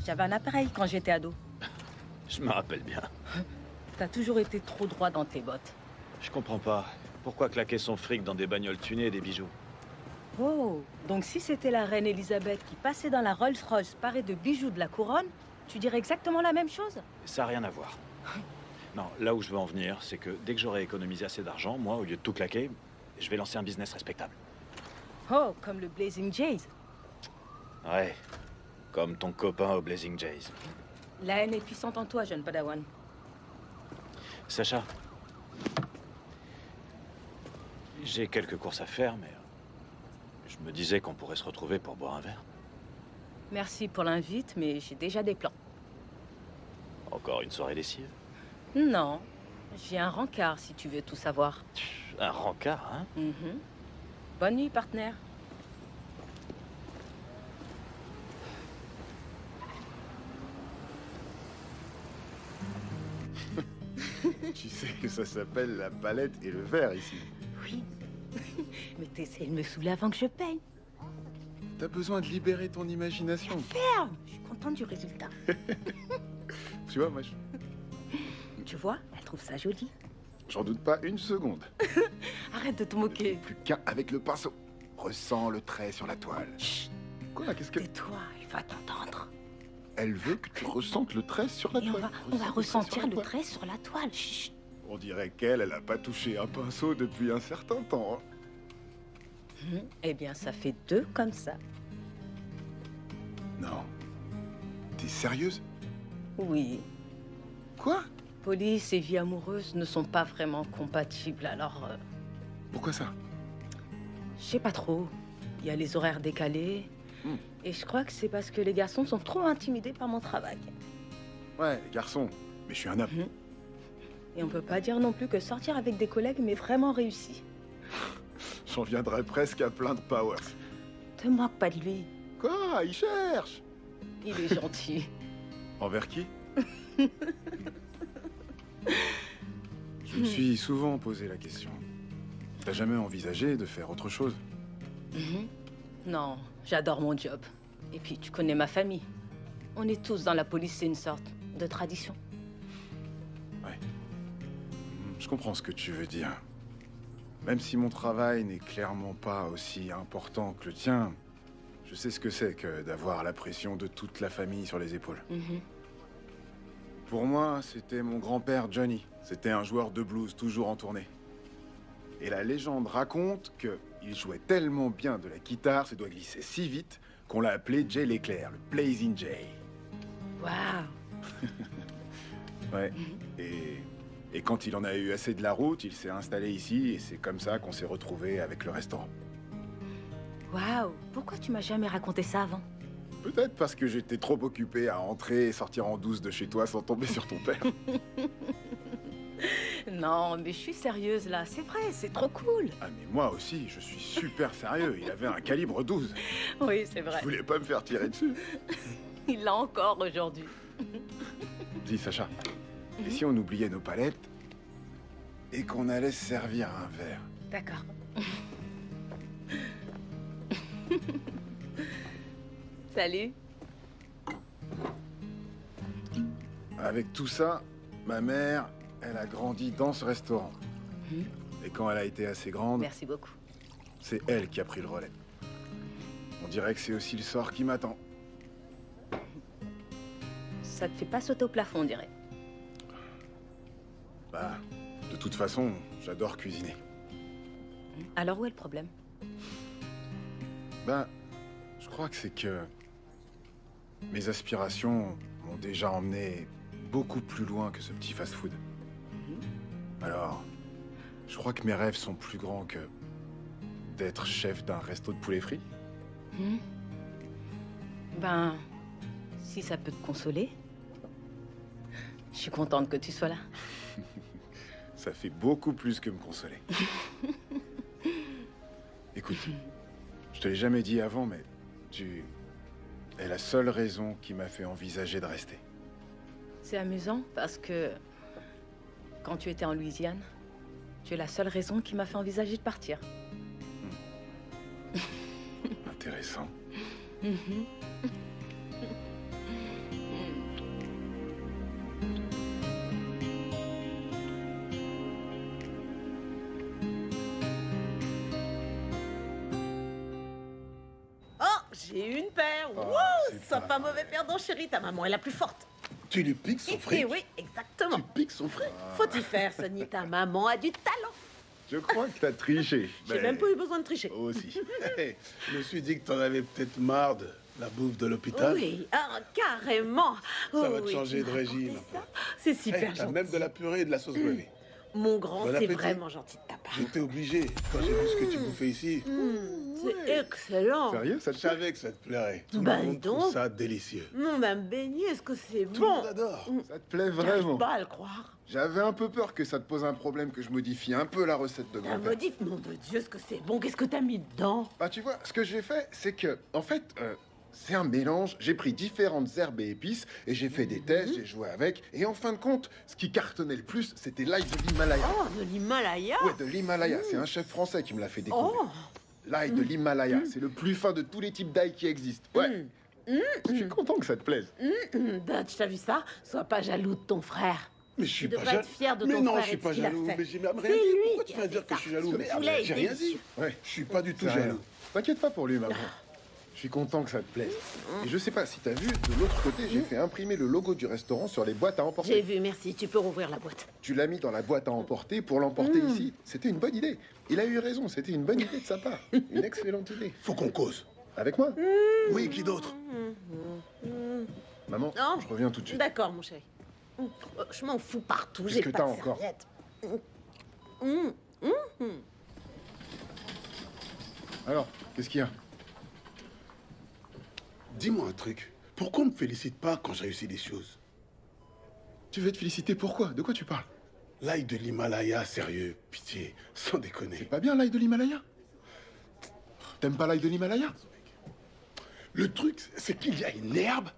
Speaker 12: J'avais un appareil quand j'étais ado.
Speaker 11: Je me rappelle bien.
Speaker 12: T'as toujours été trop droit dans tes bottes.
Speaker 11: Je comprends pas. Pourquoi claquer son fric dans des bagnoles tunées et des bijoux?
Speaker 12: Oh, donc si c'était la reine Elisabeth qui passait dans la Rolls-Royce parée de bijoux de la couronne, tu dirais exactement la même chose?
Speaker 11: Ça n'a rien à voir. Non, là où je veux en venir, c'est que dès que j'aurai économisé assez d'argent, moi, au lieu de tout claquer, je vais lancer un business respectable.
Speaker 12: Oh, comme le Blazing Jays.
Speaker 11: Ouais, comme ton copain au Blazing Jays.
Speaker 12: La haine est puissante en toi, jeune padawan.
Speaker 11: Sacha, j'ai quelques courses à faire, mais je me disais qu'on pourrait se retrouver pour boire un verre.
Speaker 12: Merci pour l'invite, mais j'ai déjà des plans.
Speaker 11: Encore une soirée lessive?
Speaker 12: Non, j'ai un rencard si tu veux tout savoir.
Speaker 11: Un rencard, hein?
Speaker 12: Bonne nuit, partenaire.
Speaker 5: Tu sais que ça s'appelle la palette et le verre ici.
Speaker 15: Oui. Mais t'essaies de me saouler avant que je paye.
Speaker 5: T'as besoin de libérer ton imagination.
Speaker 15: Ferme. Je suis contente du résultat.
Speaker 5: Tu vois, moi,
Speaker 15: Tu vois, elle trouve ça joli.
Speaker 5: j'en doute pas une seconde.
Speaker 15: Arrête de te moquer.
Speaker 5: Plus qu'un avec le pinceau. Ressens le trait sur la toile.
Speaker 15: Chut.
Speaker 5: Quoi, qu'est-ce que...
Speaker 15: Tais-toi, elle va t'entendre.
Speaker 5: Elle veut que tu ressentes le trait sur la
Speaker 15: Et
Speaker 5: toile.
Speaker 15: on va ressentir le trait sur la toile. Chut.
Speaker 5: On dirait qu'elle, elle a pas touché un pinceau depuis un certain temps.
Speaker 15: Eh bien, ça fait 2 comme ça.
Speaker 5: Non. T'es sérieuse?
Speaker 15: Oui.
Speaker 5: Quoi?
Speaker 15: Police et vie amoureuse ne sont pas vraiment compatibles, alors...
Speaker 5: Pourquoi ça?
Speaker 15: Je sais pas trop. Il y a les horaires décalés. Et je crois que c'est parce que les garçons sont trop intimidés par mon travail.
Speaker 5: Ouais, les garçons. Mais je suis un homme.
Speaker 15: Et on peut pas dire non plus que sortir avec des collègues m'est vraiment réussi.
Speaker 5: J'en viendrais presque à plaindre Powers.
Speaker 15: Te moque pas de lui.
Speaker 5: Quoi? Il cherche.
Speaker 15: Il est gentil.
Speaker 5: Envers qui? Je me suis souvent posé la question. T'as jamais envisagé de faire autre chose?
Speaker 15: Non, j'adore mon job. Et puis, tu connais ma famille. On est tous dans la police, c'est une sorte de tradition.
Speaker 5: Je comprends ce que tu veux dire. Même si mon travail n'est clairement pas aussi important que le tien, je sais ce que c'est que d'avoir la pression de toute la famille sur les épaules. Pour moi, c'était mon grand-père Johnny. C'était un joueur de blues toujours en tournée. Et la légende raconte qu'il jouait tellement bien de la guitare, ses doigts glissaient si vite, qu'on l'a appelé Jay l'éclair, le Blazing Jay.
Speaker 15: Waouh.
Speaker 5: Ouais. Et quand il en a eu assez de la route, il s'est installé ici et c'est comme ça qu'on s'est retrouvés avec le restaurant.
Speaker 15: Waouh. Pourquoi tu m'as jamais raconté ça avant?
Speaker 5: Peut-être parce que j'étais trop occupé à entrer et sortir en douce de chez toi sans tomber sur ton père.
Speaker 15: Non, mais je suis sérieuse là. C'est vrai, c'est trop cool.
Speaker 5: Ah mais moi aussi, je suis super sérieux. Il avait un calibre 12.
Speaker 15: Oui, c'est vrai.
Speaker 5: Je voulais pas me faire tirer dessus.
Speaker 15: Il l'a encore aujourd'hui.
Speaker 5: Dis Sacha, et si on oubliait nos palettes et qu'on allait se servir un verre?
Speaker 15: D'accord. Salut.
Speaker 5: Avec tout ça, ma mère, elle a grandi dans ce restaurant. Et quand elle a été assez grande...
Speaker 15: Merci beaucoup.
Speaker 5: C'est elle qui a pris le relais. On dirait que c'est aussi le sort qui m'attend.
Speaker 15: Ça te fait pas sauter au plafond, on dirait.
Speaker 5: Bah, de toute façon, j'adore cuisiner.
Speaker 15: Alors où est le problème?
Speaker 5: Ben, je crois que c'est que mes aspirations m'ont déjà emmené beaucoup plus loin que ce petit fast-food. Alors, je crois que mes rêves sont plus grands que d'être chef d'un resto de poulet frit.
Speaker 15: Ben, si ça peut te consoler, je suis contente que tu sois là.
Speaker 5: Ça fait beaucoup plus que me consoler. Écoute, je te l'ai jamais dit avant, mais tu es la seule raison qui m'a fait envisager de rester.
Speaker 15: C'est amusant parce que quand tu étais en Louisiane, tu es la seule raison qui m'a fait envisager de partir.
Speaker 5: Intéressant.
Speaker 10: Oh, j'ai une paire. Wouh, sois pas mauvais perdant, chérie. Ta maman est la plus forte.
Speaker 7: Tu lui piques son fric?
Speaker 10: Oui, exactement.
Speaker 7: Tu piques son fric?
Speaker 10: Faut y faire, Sonny. Ta maman a du talent.
Speaker 5: Je crois que t'as triché.
Speaker 10: J'ai même pas eu besoin de tricher.
Speaker 5: Aussi.
Speaker 7: Je me suis dit que t'en avais peut-être marre de la bouffe de l'hôpital.
Speaker 10: Oui, carrément.
Speaker 7: Ça va te changer de régime.
Speaker 10: C'est super
Speaker 7: T'as
Speaker 10: gentil.
Speaker 7: même de la purée et de la sauce gravy.
Speaker 10: Mon grand,
Speaker 7: Bon
Speaker 10: c'est
Speaker 7: appétit.
Speaker 10: vraiment gentil de ta part.
Speaker 7: J'étais obligé quand j'ai vu ce que tu bouffais ici.
Speaker 10: C'est excellent.
Speaker 5: Sérieux, ça te
Speaker 7: Je savais que ça te plairait. Tout
Speaker 10: Bah,
Speaker 7: le monde
Speaker 10: dis donc.
Speaker 7: trouve ça délicieux.
Speaker 10: Mon même beignet, est-ce que c'est
Speaker 7: Tout le
Speaker 10: bon?
Speaker 7: monde adore.
Speaker 5: Ça te plaît
Speaker 10: J'arrive
Speaker 5: vraiment?
Speaker 10: pas à le croire.
Speaker 5: J'avais un peu peur que ça te pose un problème, que je modifie un peu la recette de
Speaker 10: La
Speaker 5: grand-père.
Speaker 10: modif, nom de Dieu, est-ce que c'est bon? Qu'est-ce que t'as mis dedans?
Speaker 5: Bah tu vois, ce que j'ai fait, c'est que, en fait, C'est un mélange. J'ai pris différentes herbes et épices et j'ai fait des tests, j'ai joué avec. Et en fin de compte, ce qui cartonnait le plus, c'était l'ail de l'Himalaya.
Speaker 10: Oh, de l'Himalaya?
Speaker 5: Ouais, de l'Himalaya. C'est un chef français qui me l'a fait découvrir.
Speaker 10: Oh.
Speaker 5: L'ail de l'Himalaya, c'est le plus fin de tous les types d'ail qui existent. Ouais. Je suis content que ça te plaise.
Speaker 10: Dutch, t'as vu ça? Sois pas jaloux de ton frère.
Speaker 7: Mais je suis
Speaker 10: Tu
Speaker 7: pas
Speaker 10: devrais
Speaker 7: jaloux.
Speaker 10: être fier de
Speaker 7: Mais
Speaker 10: ton
Speaker 7: non,
Speaker 10: frère
Speaker 7: je suis
Speaker 10: et de
Speaker 7: pas
Speaker 10: ce qu'il a
Speaker 7: jaloux.
Speaker 10: fait.
Speaker 7: Mais j'ai même rien
Speaker 10: C'est
Speaker 7: dit.
Speaker 10: lui
Speaker 7: Pourquoi
Speaker 10: qui
Speaker 7: tu
Speaker 10: a
Speaker 7: vas
Speaker 10: fait
Speaker 7: dire que
Speaker 10: ça.
Speaker 7: je suis jaloux?
Speaker 10: Je
Speaker 7: Merde,
Speaker 10: voulais
Speaker 7: j'ai
Speaker 10: aider
Speaker 7: rien dit.
Speaker 10: dessus.
Speaker 5: Ouais.
Speaker 7: Je suis pas du tout
Speaker 5: C'est rien.
Speaker 7: jaloux.
Speaker 5: T'inquiète pas pour lui, maman. Je suis content que ça te plaise. Et je sais pas si t'as vu, de l'autre côté, j'ai fait imprimer le logo du restaurant sur les boîtes à emporter.
Speaker 10: J'ai vu, merci. Tu peux rouvrir la boîte.
Speaker 5: Tu l'as mis dans la boîte à emporter pour l'emporter ici. C'était une bonne idée. Il a eu raison, c'était une bonne idée de sa part. Une excellente idée.
Speaker 7: Faut qu'on cause.
Speaker 5: Avec moi?
Speaker 7: Oui, qui d'autre?
Speaker 5: Maman,
Speaker 10: Non.
Speaker 5: je reviens tout de suite.
Speaker 10: D'accord, mon chéri. Je m'en fous partout.
Speaker 5: Qu'est-ce
Speaker 10: J'ai
Speaker 5: que
Speaker 10: pas
Speaker 5: t'as
Speaker 10: de
Speaker 5: encore?
Speaker 10: serviette.
Speaker 5: Alors, qu'est-ce qu'il y a?
Speaker 7: Dis-moi un truc. Pourquoi on me félicite pas quand je réussis des choses?
Speaker 5: Tu veux te féliciter pourquoi? De quoi tu parles?
Speaker 7: L'ail de l'Himalaya, sérieux, pitié, sans déconner.
Speaker 5: C'est pas bien l'ail de l'Himalaya? T'aimes pas l'ail de l'Himalaya?
Speaker 7: Le truc, c'est qu'il y a une herbe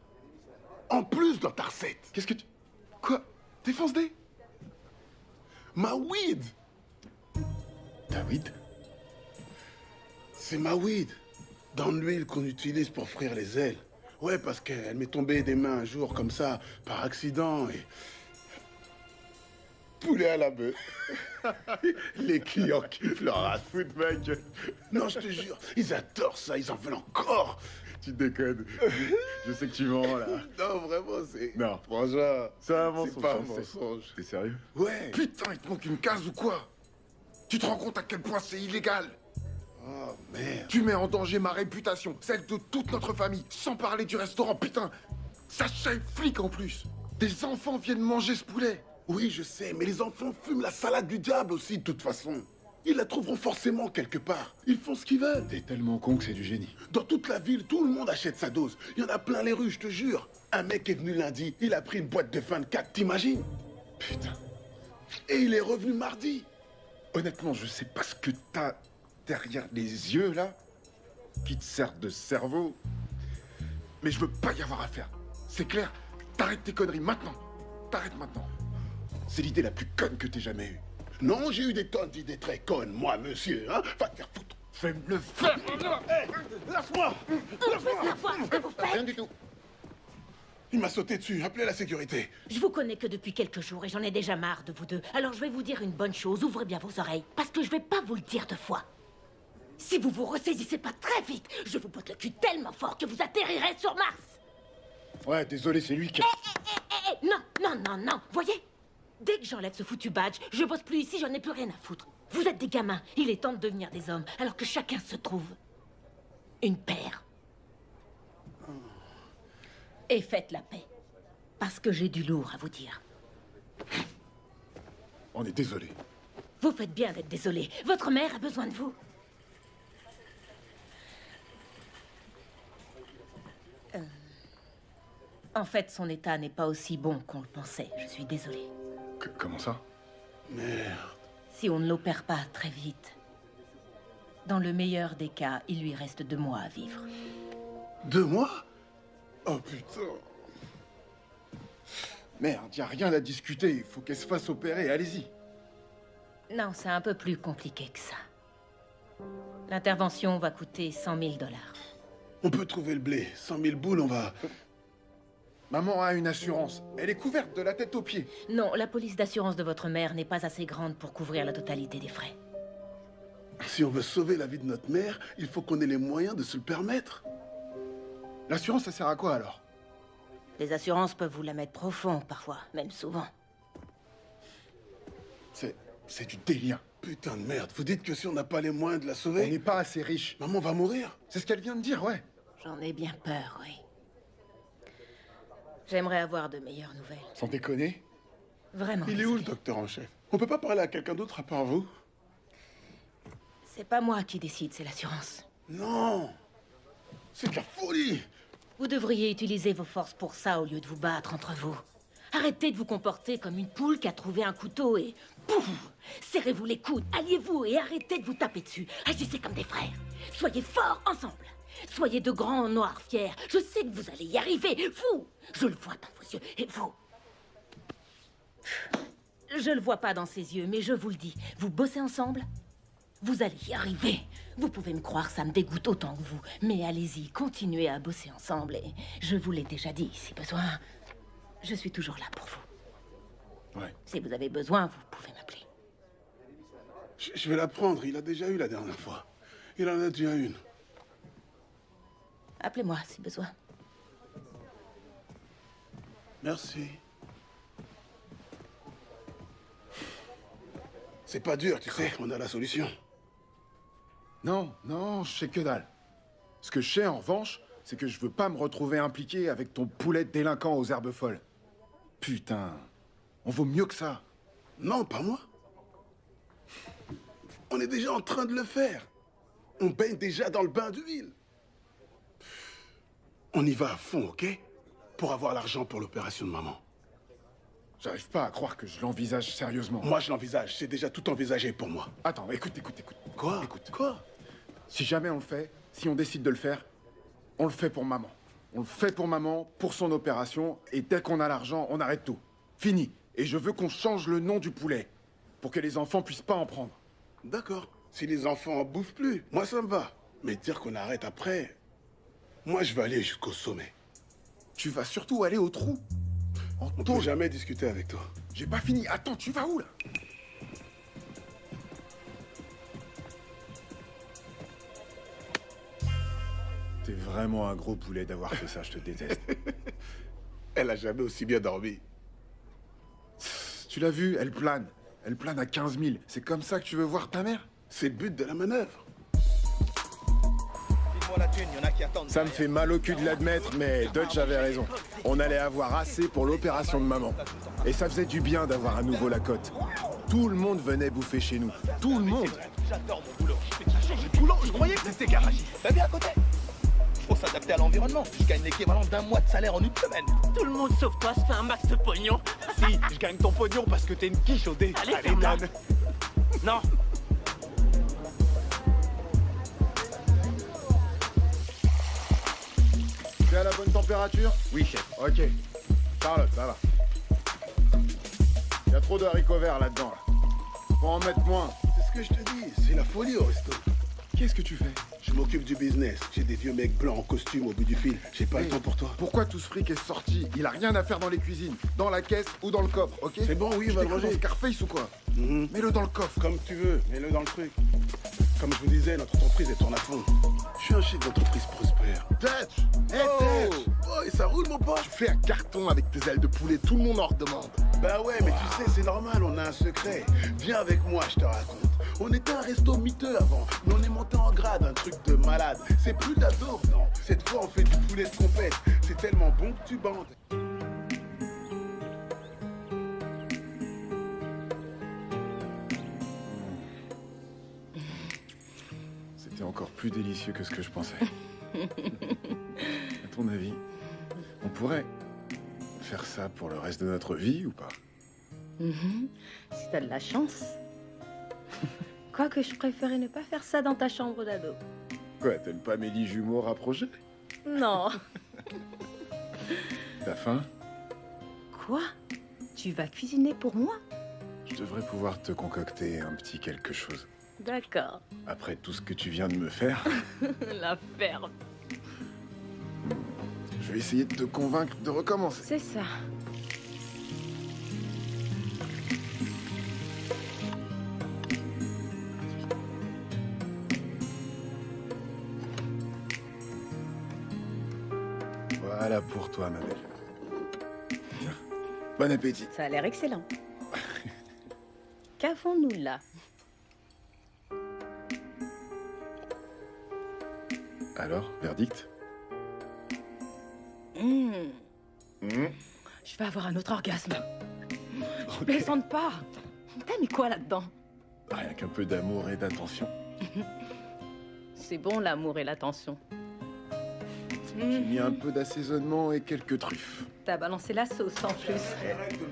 Speaker 7: en plus dans ta recette.
Speaker 5: Qu'est-ce que tu... Quoi? T'es fonce-dé?
Speaker 7: Ma weed.
Speaker 5: Ta weed?
Speaker 7: C'est ma weed. Dans l'huile qu'on utilise pour frire les ailes. Ouais, parce qu'elle m'est tombée des mains un jour comme ça, par accident, et... Poulet à la bœuf. Les clients kiffent leur race.
Speaker 5: Fout de ma gueule.
Speaker 7: Non, je te jure, ils adorent ça, ils en veulent encore.
Speaker 5: Tu déconnes. Je sais que tu mens, là.
Speaker 7: Non, vraiment, c'est...
Speaker 5: Non.
Speaker 7: Franchement,
Speaker 5: C'est un mensonge.
Speaker 7: c'est pas un
Speaker 5: je sais.
Speaker 7: mensonge.
Speaker 5: T'es sérieux?
Speaker 7: Ouais.
Speaker 5: Putain, il te manque une case ou quoi? Tu te rends compte à quel point c'est illégal?
Speaker 7: Oh, merde.
Speaker 5: Tu mets en danger ma réputation, celle de toute notre famille, sans parler du restaurant, putain. Ça chef flic en plus. Des enfants viennent manger ce poulet.
Speaker 7: Oui, je sais, mais les enfants fument la salade du diable aussi, de toute façon. Ils la trouveront forcément quelque part. Ils font ce qu'ils veulent.
Speaker 5: T'es tellement con que c'est du génie.
Speaker 7: Dans toute la ville, tout le monde achète sa dose. Il y en a plein les rues, je te jure. Un mec est venu lundi, il a pris une boîte de 24, t'imagines?
Speaker 5: Putain.
Speaker 7: Et il est revenu mardi.
Speaker 5: Honnêtement, je sais pas ce que t'as derrière les yeux, là, qui te servent de cerveau. Mais je veux pas y avoir affaire. C'est clair? T'arrêtes tes conneries maintenant. T'arrêtes maintenant. C'est l'idée la plus conne que t'aies jamais eue.
Speaker 7: Non, j'ai eu des tonnes d'idées très connes, moi, monsieur, hein. Va te faire foutre.
Speaker 5: Fais me le faire.
Speaker 7: Hey, lâche-moi.
Speaker 5: Rien du tout.
Speaker 7: Il m'a sauté dessus, appelez la sécurité.
Speaker 12: Je vous connais que depuis quelques jours et j'en ai déjà marre de vous deux. Alors je vais vous dire une bonne chose, ouvrez bien vos oreilles, parce que je vais pas vous le dire deux fois. Si vous vous ressaisissez pas très vite, je vous botte le cul tellement fort que vous atterrirez sur Mars.
Speaker 5: Ouais, désolé, c'est lui qui...
Speaker 12: Non, voyez? Dès que j'enlève ce foutu badge, je bosse plus ici, j'en ai plus rien à foutre. Vous êtes des gamins, il est temps de devenir des hommes, alors que chacun se trouve une paire. Et faites la paix, parce que j'ai du lourd à vous dire.
Speaker 5: On est désolé.
Speaker 12: Vous faites bien d'être désolé, votre mère a besoin de vous. En fait, son état n'est pas aussi bon qu'on le pensait, je suis désolée.
Speaker 5: Comment ça?
Speaker 7: Merde.
Speaker 12: Si on ne l'opère pas très vite, dans le meilleur des cas, il lui reste 2 mois à vivre.
Speaker 7: 2 mois? Oh putain.
Speaker 5: Merde, y a rien à discuter. Il faut qu'elle se fasse opérer, allez-y.
Speaker 12: Non, c'est un peu plus compliqué que ça. L'intervention va coûter 100 000 $.
Speaker 7: On peut trouver le blé. 100 000 boules, on va...
Speaker 5: Maman a une assurance. Elle est couverte de la tête aux pieds.
Speaker 12: Non, la police d'assurance de votre mère n'est pas assez grande pour couvrir la totalité des frais.
Speaker 7: Si on veut sauver la vie de notre mère, il faut qu'on ait les moyens de se le permettre.
Speaker 5: L'assurance, ça sert à quoi alors?
Speaker 12: Les assurances peuvent vous la mettre profond, parfois, même souvent.
Speaker 5: C'est du délire.
Speaker 7: Putain de merde, vous dites que si on n'a pas les moyens de la sauver...
Speaker 5: On n'est pas assez riche.
Speaker 7: Maman va mourir?
Speaker 5: C'est ce qu'elle vient de dire, ouais.
Speaker 12: J'en ai bien peur, oui. J'aimerais avoir de meilleures nouvelles.
Speaker 5: Sans déconner.
Speaker 12: Vraiment.
Speaker 7: Il est où le docteur en chef? On peut pas parler à quelqu'un d'autre à part vous?
Speaker 12: C'est pas moi qui décide, c'est l'assurance.
Speaker 7: Non! C'est de la folie!
Speaker 12: Vous devriez utiliser vos forces pour ça au lieu de vous battre entre vous. Arrêtez de vous comporter comme une poule qui a trouvé un couteau et... Pouf! Serrez-vous les coudes, alliez-vous et arrêtez de vous taper dessus. Agissez comme des frères. Soyez forts ensemble. Soyez de grands noirs fiers. Je sais que vous allez y arriver. Vous, je le vois dans vos yeux. Et vous? Je le vois pas dans ses yeux, mais je vous le dis. Vous bossez ensemble? Vous allez y arriver. Vous pouvez me croire, ça me dégoûte autant que vous. Mais allez-y, continuez à bosser ensemble. Et je vous l'ai déjà dit, si besoin, je suis toujours là pour vous.
Speaker 5: Ouais.
Speaker 12: Si vous avez besoin, vous pouvez m'appeler.
Speaker 7: Je vais la prendre. Il a déjà eu la dernière fois. Il en a déjà une.
Speaker 12: Appelez-moi si besoin.
Speaker 7: Merci. C'est pas dur, tu sais, on a la solution.
Speaker 5: Non, non, je sais que dalle. Ce que je sais, en revanche, c'est que je veux pas me retrouver impliqué avec ton poulet de délinquant aux herbes folles. Putain, on vaut mieux que ça.
Speaker 7: Non, pas moi. On est déjà en train de le faire. On baigne déjà dans le bain d'huile. On y va à fond, ok? Pour avoir l'argent pour l'opération de maman.
Speaker 5: J'arrive pas à croire que je l'envisage sérieusement.
Speaker 7: Moi, je l'envisage. C'est déjà tout envisagé pour moi.
Speaker 5: Attends, écoute.
Speaker 7: Quoi?
Speaker 5: Écoute.
Speaker 7: Quoi?
Speaker 5: Si jamais on le fait, si on décide de le faire, on le fait pour maman. On le fait pour maman, pour son opération, et dès qu'on a l'argent, on arrête tout. Fini. Et je veux qu'on change le nom du poulet, pour que les enfants puissent pas en prendre.
Speaker 7: D'accord. Si les enfants en bouffent plus, moi ça me va. Mais dire qu'on arrête après, moi je vais aller jusqu'au sommet.
Speaker 5: Tu vas surtout aller au trou.
Speaker 7: On peut jamais discuter avec toi.
Speaker 5: J'ai pas fini. Attends, tu vas où là? T'es vraiment un gros poulet d'avoir fait ça, je te déteste.
Speaker 7: Elle a jamais aussi bien dormi.
Speaker 5: Tu l'as vu, elle plane. Elle plane à 15 000. C'est comme ça que tu veux voir ta mère?
Speaker 7: C'est le but de la manœuvre.
Speaker 5: Ça me fait mal au cul de l'admettre, mais Dutch avait raison. On allait avoir assez pour l'opération de maman. Et ça faisait du bien d'avoir à nouveau la cote. Tout le monde venait bouffer chez nous. Tout le monde.
Speaker 9: J'adore mon boulot. Je fais changer de boulot, je croyais que c'était garagiste. T'as vu à côté? Faut s'adapter à l'environnement. Je gagne l'équivalent d'un mois de salaire en une semaine.
Speaker 8: Tout le monde sauf toi se fait un max de pognon.
Speaker 9: Si, je gagne ton pognon parce que t'es une quiche au dé.
Speaker 8: Allez, ferme-la.
Speaker 9: donne.
Speaker 8: Non.
Speaker 5: Tu es à la bonne température?
Speaker 9: Oui, chef.
Speaker 5: Ok. Charlotte, ça va. Il y a trop de haricots verts là-dedans. Faut en mettre moins.
Speaker 7: C'est ce que je te dis, c'est la folie au resto.
Speaker 5: Qu'est-ce que tu fais?
Speaker 7: Je m'occupe du business. J'ai des vieux mecs blancs en costume au bout du fil. J'ai pas le temps pour toi.
Speaker 5: Pourquoi tout ce fric est sorti? Il a rien à faire dans les cuisines, dans la caisse ou dans le coffre, ok?
Speaker 7: C'est bon, oui, va le ranger.
Speaker 5: Scarface ou quoi? Mets-le dans le coffre.
Speaker 7: Comme tu veux, mets-le dans le truc. Comme je vous disais, notre entreprise est tourne à fond. Je suis un chef d'entreprise prospère.
Speaker 5: Dutch! Hey, Dutch!
Speaker 7: Oh, et ça roule, mon pote?
Speaker 5: Tu fais un carton avec tes ailes de poulet, tout le monde en redemande.
Speaker 7: Bah ouais, mais tu sais, c'est normal, on a un secret. Viens avec moi, je te raconte. On était un resto miteux avant, mais on est monté en grade, un truc de malade. C'est plus de la dope, non. Cette fois, on fait du poulet de compète. C'est tellement bon que tu bandes.
Speaker 5: C'était encore plus délicieux que ce que je pensais. À ton avis, on pourrait faire ça pour le reste de notre vie ou pas?
Speaker 15: Si t'as de la chance. Quoique je préférais ne pas faire ça dans ta chambre d'ado.
Speaker 5: Quoi, t'aimes pas mes jumeaux rapprochés?
Speaker 15: Non.
Speaker 5: T'as faim?
Speaker 15: Quoi? Tu vas cuisiner pour moi?
Speaker 5: Je devrais pouvoir te concocter un petit quelque chose.
Speaker 15: D'accord.
Speaker 5: Après tout ce que tu viens de me faire,
Speaker 15: La ferme.
Speaker 5: je vais essayer de te convaincre de recommencer.
Speaker 15: C'est ça.
Speaker 5: Voilà pour toi, ma belle. Tiens, bon appétit.
Speaker 15: Ça a l'air excellent. Qu'avons-nous là?
Speaker 5: Alors, verdict?
Speaker 15: Je vais avoir un autre orgasme. Je plaisante pas. T'as mis quoi là-dedans?
Speaker 5: Rien qu'un peu d'amour et d'attention.
Speaker 15: C'est bon l'amour et l'attention.
Speaker 5: J'ai mis un peu d'assaisonnement et quelques truffes.
Speaker 15: T'as balancé la sauce en plus.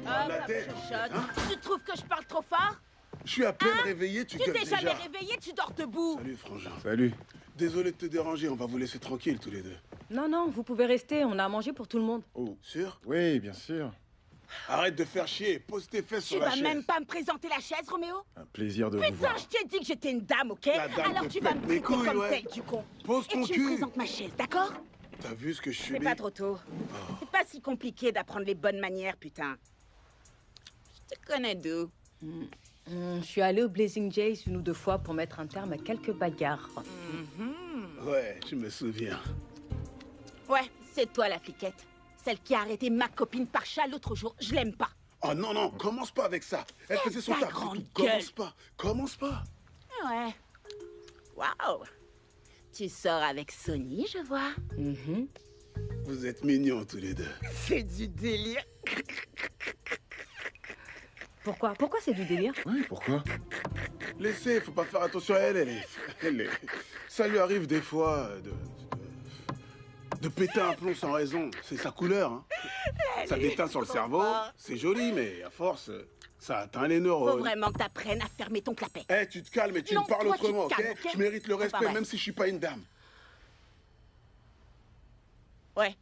Speaker 12: Ah, ma petite chatte. Tu trouves que je parle trop fort?
Speaker 7: Je suis à peine réveillé, tu
Speaker 12: Tu
Speaker 7: gueules
Speaker 12: t'es
Speaker 7: déjà.
Speaker 12: jamais réveillé, tu dors debout.
Speaker 7: Salut, frangin.
Speaker 5: Salut.
Speaker 7: Désolé de te déranger, on va vous laisser tranquille tous les deux.
Speaker 15: Non, non, vous pouvez rester, on a à manger pour tout le monde.
Speaker 7: Oh, sûr?
Speaker 5: Oui, bien sûr.
Speaker 7: Arrête de faire chier, pose tes fesses
Speaker 12: Tu
Speaker 7: sur la
Speaker 12: vas
Speaker 7: chaise.
Speaker 12: même pas me présenter la chaise, Roméo?
Speaker 5: Un plaisir de vous
Speaker 12: Putain,
Speaker 5: voir.
Speaker 12: je t'ai dit que j'étais une dame, ok?
Speaker 7: La dame
Speaker 12: Alors
Speaker 7: te
Speaker 12: tu vas
Speaker 7: pète
Speaker 12: me
Speaker 7: les
Speaker 12: traiter
Speaker 7: couilles,
Speaker 12: comme
Speaker 7: ouais.
Speaker 12: tel, du con.
Speaker 7: Pose ton
Speaker 12: Et tu
Speaker 7: cul.
Speaker 12: me présentes ma chaise, d'accord?
Speaker 7: T'as vu ce que je suis
Speaker 12: C'est pas trop tôt. C'est pas si compliqué d'apprendre les bonnes manières, putain. Je te connais d'où?
Speaker 15: Je suis allée au Blazing Jays une ou deux fois pour mettre un terme à quelques bagarres.
Speaker 7: Ouais, je me souviens.
Speaker 12: Ouais, c'est toi la fliquette. Celle qui a arrêté ma copine par chat l'autre jour. Je l'aime pas.
Speaker 7: Oh non, non, commence pas avec ça. Elle faisait son
Speaker 12: ta
Speaker 7: taf.
Speaker 12: grande
Speaker 7: c'est tout. Commence
Speaker 12: gueule.
Speaker 7: pas, commence pas.
Speaker 12: Ouais. Waouh. Tu sors avec Sony, je vois.
Speaker 7: Vous êtes mignons tous les deux.
Speaker 12: C'est du délire.
Speaker 15: Pourquoi? Pourquoi c'est du délire?
Speaker 5: Oui, pourquoi?
Speaker 7: Laissez, faut pas faire attention à elle. Ça lui arrive des fois de péter un plomb sans raison. C'est sa couleur. Hein. Ça déteint sur le cerveau. C'est joli, mais à force, ça atteint les
Speaker 12: Faut
Speaker 7: neurones.
Speaker 12: vraiment que t'apprennes à fermer ton clapet.
Speaker 7: Eh, tu te calmes et tu
Speaker 12: Non,
Speaker 7: me parles
Speaker 12: toi, tu te
Speaker 7: autrement,
Speaker 12: calmes,
Speaker 7: ok?
Speaker 12: ok?
Speaker 7: Je mérite le
Speaker 12: Enfin,
Speaker 7: respect,
Speaker 12: bref.
Speaker 7: même si je suis pas une dame.
Speaker 12: Ouais.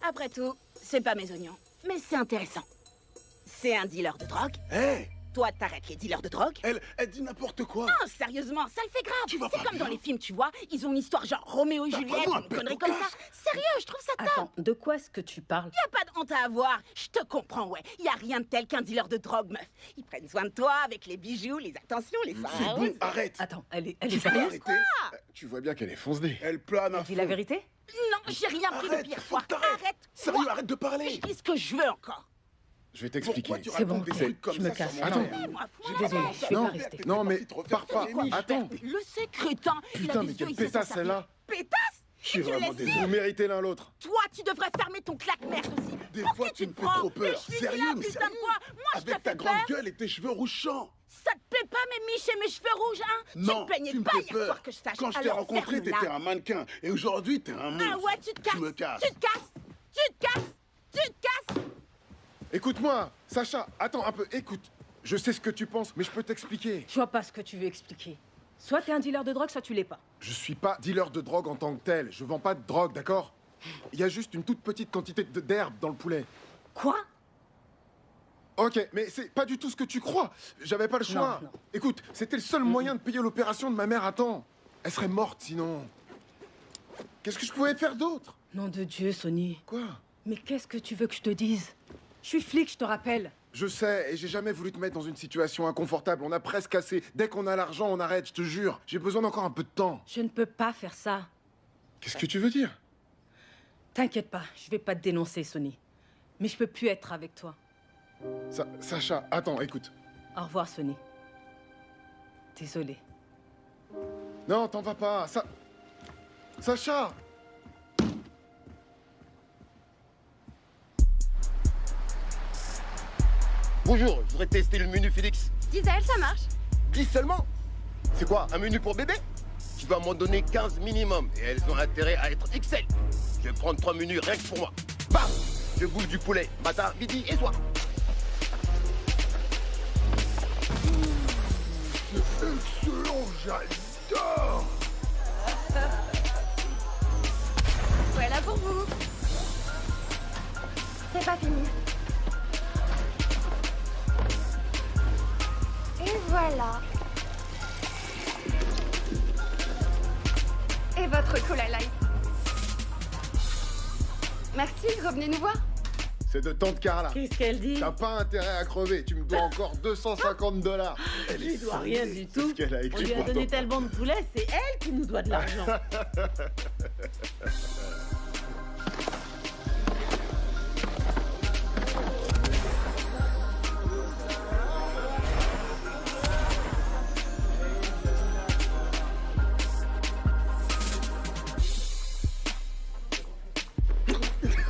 Speaker 12: Après tout, c'est pas mes oignons, mais c'est intéressant. C'est un dealer de drogue.
Speaker 7: Hé!
Speaker 12: Toi, t'arrêtes les dealers de drogue.
Speaker 7: Elle dit n'importe quoi.
Speaker 12: Non, sérieusement, ça le fait grave. C'est comme dans les films, tu vois. Ils ont une histoire genre Roméo et Juliette,
Speaker 7: vraiment un
Speaker 12: une connerie
Speaker 7: père
Speaker 12: comme ça. Sérieux, je trouve ça top.
Speaker 15: Attends, de quoi est-ce que tu parles?
Speaker 12: Y a pas de honte à avoir. Je te comprends, ouais. Y a rien de tel qu'un dealer de drogue, meuf. Ils prennent soin de toi avec les bijoux, les attentions, les
Speaker 7: C'est bon, arrête.
Speaker 15: Attends, elle est
Speaker 7: Tu peux
Speaker 15: sérieuse?
Speaker 7: arrêter?
Speaker 5: Tu vois bien qu'elle est foncée.
Speaker 7: Elle plane à
Speaker 15: Dis la vérité?
Speaker 12: Non, j'ai rien pris de pire fois. Arrête.
Speaker 7: Sérieux, arrête de parler.
Speaker 12: Je dis ce que je veux encore.
Speaker 5: Je vais t'expliquer.
Speaker 7: Pourquoi tu
Speaker 15: C'est bon,
Speaker 7: racontes des
Speaker 15: ok,
Speaker 7: trucs comme
Speaker 15: je me
Speaker 7: ça
Speaker 15: casse.
Speaker 7: sur mon
Speaker 5: Attends.
Speaker 7: nom?
Speaker 15: Désolée, je vais
Speaker 5: Non,
Speaker 15: pas rester.
Speaker 5: non, mais pars pas. Attends.
Speaker 12: Le secrétin.
Speaker 5: Putain, mais quelle pétasse celle-là.
Speaker 12: Pétasse?
Speaker 5: Je suis
Speaker 12: Et tu
Speaker 5: vraiment
Speaker 12: laisses
Speaker 5: désolé.
Speaker 12: dire.
Speaker 5: Vous méritez l'un l'autre.
Speaker 12: Toi, tu devrais fermer ton claque-merde aussi.
Speaker 7: Des
Speaker 12: Pour
Speaker 7: fois,
Speaker 12: qui
Speaker 7: tu me
Speaker 12: te
Speaker 7: fais
Speaker 12: prends?
Speaker 7: trop peur.
Speaker 12: Mais je suis
Speaker 7: Sérieux,
Speaker 12: là,
Speaker 7: mais
Speaker 12: putain
Speaker 7: sérieux.
Speaker 12: de quoi? Moi, je te
Speaker 7: Avec ta
Speaker 12: fais
Speaker 7: grande
Speaker 12: peur?
Speaker 7: gueule et tes cheveux rouchants.
Speaker 12: Ça te plaît pas, mes miches et mes cheveux rouges, hein?
Speaker 7: Non,
Speaker 12: tu me plaignais
Speaker 7: tu me
Speaker 12: pas
Speaker 7: fais
Speaker 12: hier
Speaker 7: peur.
Speaker 12: soir que je sache.
Speaker 7: Quand je t'ai
Speaker 12: Alors,
Speaker 7: rencontré,
Speaker 12: ferme-la.
Speaker 7: t'étais un mannequin. Et aujourd'hui, t'es un monstre.
Speaker 12: Ah ouais, tu te casses.
Speaker 7: Je me casse.
Speaker 12: Tu te casses. Tu te casses. Tu te casses.
Speaker 5: Écoute-moi, Sacha, attends un peu, écoute. Je sais ce que tu penses, mais je peux t'expliquer.
Speaker 15: Je vois pas ce que tu veux expliquer. Soit t'es un dealer de drogue, soit tu l'es pas.
Speaker 5: Je suis pas dealer de drogue en tant que tel. Je vends pas de drogue, d'accord? Il y a juste une toute petite quantité d'herbe dans le poulet.
Speaker 15: Quoi?
Speaker 5: Ok, mais c'est pas du tout ce que tu crois. J'avais pas le choix.
Speaker 15: Non, non.
Speaker 5: Écoute, c'était le seul moyen de payer l'opération de ma mère à temps. Elle serait morte sinon. Qu'est-ce que je pouvais faire d'autre?
Speaker 15: Nom de Dieu, Sony.
Speaker 5: Quoi?
Speaker 15: Mais qu'est-ce que tu veux que je te dise? Je suis flic, je te rappelle.
Speaker 5: Je sais, et j'ai jamais voulu te mettre dans une situation inconfortable. On a presque assez. Dès qu'on a l'argent, on arrête, je te jure. J'ai besoin d'encore un peu de temps.
Speaker 15: Je ne peux pas faire ça.
Speaker 5: Qu'est-ce que tu veux dire?
Speaker 15: T'inquiète pas, je vais pas te dénoncer, Sony. Mais je peux plus être avec toi.
Speaker 5: Sacha, attends, écoute.
Speaker 15: Au revoir, Sony. Désolé.
Speaker 5: Non, t'en vas pas. Sacha!
Speaker 1: Bonjour, je voudrais tester le menu Félix.
Speaker 2: Gisèle, ça marche.
Speaker 1: 10 seulement? C'est quoi, un menu pour bébé? Tu vas m'en donner 15 minimum et elles ont intérêt à être XL. Je vais prendre 3 menus rien que pour moi. Bam! Je bouffe du poulet, matin, midi et soir.
Speaker 7: C'est excellent, j'adore.
Speaker 2: Voilà pour vous. C'est pas fini. Et voilà. Et votre cola light. Merci, revenez nous voir.
Speaker 5: C'est de tante Carla.
Speaker 10: Qu'est-ce qu'elle dit?
Speaker 5: T'as pas intérêt à crever. Tu me dois encore $250.
Speaker 10: Je lui dois rien du tout.
Speaker 5: Qu'est-ce qu'elle a
Speaker 10: On
Speaker 5: écrit
Speaker 10: lui a
Speaker 5: pour
Speaker 10: donné
Speaker 5: toi.
Speaker 10: tellement de poulet, c'est elle qui nous doit de l'argent.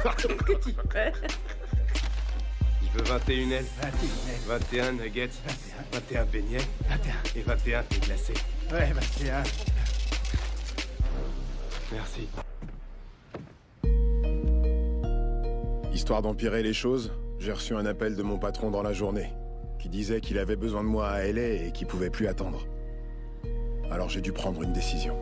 Speaker 10: Qu'est-ce que tu fais?
Speaker 6: Je veux 21 ailes, 21 nuggets, 21 beignets et 21 thé glacés.
Speaker 9: Ouais, 21.
Speaker 6: Merci.
Speaker 5: Histoire d'empirer les choses, J'ai reçu un appel de mon patron dans la journée, qui disait qu'il avait besoin de moi à LA et qu'il pouvait plus attendre. Alors j'ai dû prendre une décision.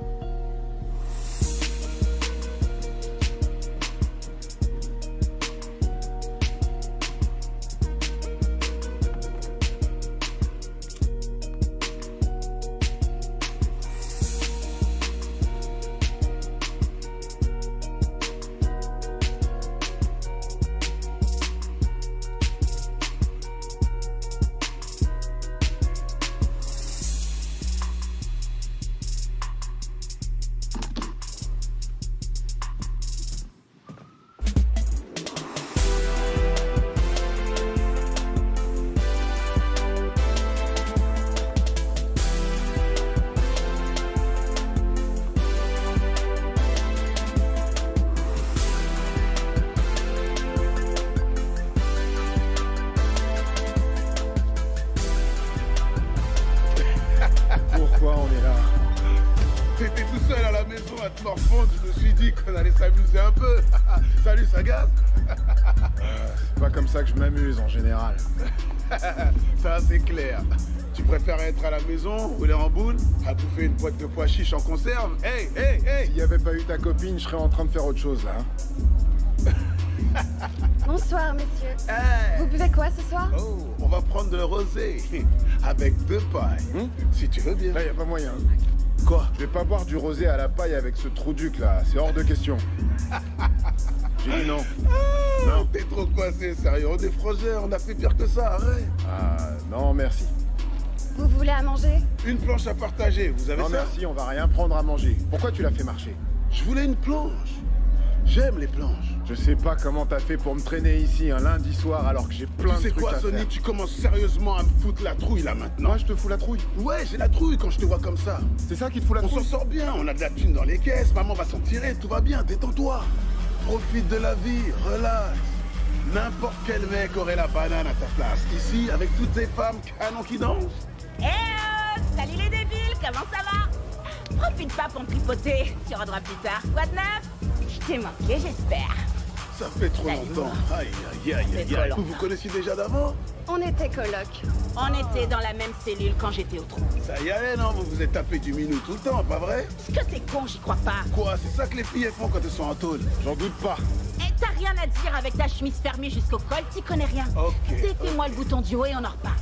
Speaker 3: Pourquoi on est là?
Speaker 7: T'étais tout seul à la maison à te morfondre, je me suis dit qu'on allait s'amuser un peu. Salut, ça gaz?
Speaker 5: C'est pas comme ça que je m'amuse en général.
Speaker 7: Ça, c'est clair. Tu préfères être à la maison, rouler en boule, à bouffer une boîte de pois chiches en conserve? Hey, hey, hey!
Speaker 5: S'il y avait pas eu ta copine, je serais en train de faire autre chose là.
Speaker 16: Bonsoir, messieurs.
Speaker 7: Hey.
Speaker 16: Vous buvez quoi ce soir?
Speaker 7: Oh, on va prendre de le rosé. Avec 2 pailles. Si tu veux bien.
Speaker 5: Là, y a pas moyen.
Speaker 7: Quoi?
Speaker 5: Je vais pas boire du rosé à la paille avec ce trou duc là, c'est hors de question. J'ai dit non.
Speaker 7: Non. T'es trop coincé, sérieux. On est frangeurs, on a fait pire que ça, arrête.
Speaker 5: Ah, non, merci.
Speaker 16: Vous voulez à manger?
Speaker 7: Une planche à partager, vous avez
Speaker 5: non,
Speaker 7: ça?
Speaker 5: Non, merci, on va rien prendre à manger. Pourquoi tu l'as fait marcher?
Speaker 7: Je voulais une planche. J'aime les planches.
Speaker 5: Je sais pas comment t'as fait pour me traîner ici un lundi soir alors que j'ai plein de trucs à faire.
Speaker 7: Tu sais quoi, Sony, tu commences sérieusement à me foutre la trouille là maintenant.
Speaker 5: Moi, je te fous la trouille?
Speaker 7: Ouais, j'ai la trouille quand je te vois comme ça.
Speaker 5: C'est ça qui te fout la trouille?
Speaker 7: On s'en sort bien, on a de la thune dans les caisses, maman va s'en tirer, tout va bien, détends-toi. Profite de la vie, relax. N'importe quel mec aurait la banane à ta place. Ici, avec toutes ces femmes canons qui dansent.
Speaker 12: Salut les débiles, comment ça va? Profite pas pour me tripoter, tu rendras plus tard. Quoi de neuf? Je t'ai manqué, j'espère.
Speaker 7: Ça fait trop longtemps. Aïe, aïe, aïe, aïe, aïe. Vous vous connaissiez déjà d'avant?
Speaker 16: On était colocs.
Speaker 12: On était dans la même cellule quand j'étais au trou.
Speaker 7: Ça y allait, non? Vous vous êtes tapé du minou tout le temps, pas vrai?
Speaker 12: Est-ce que t'es con, j'y crois pas.
Speaker 7: Quoi? C'est ça que les filles elles font quand elles sont en tôle? J'en doute pas.
Speaker 12: Eh, t'as rien à dire avec ta chemise fermée jusqu'au col, t'y connais rien.
Speaker 7: Ok.
Speaker 12: Défais-moi le bouton du haut et on en reparle.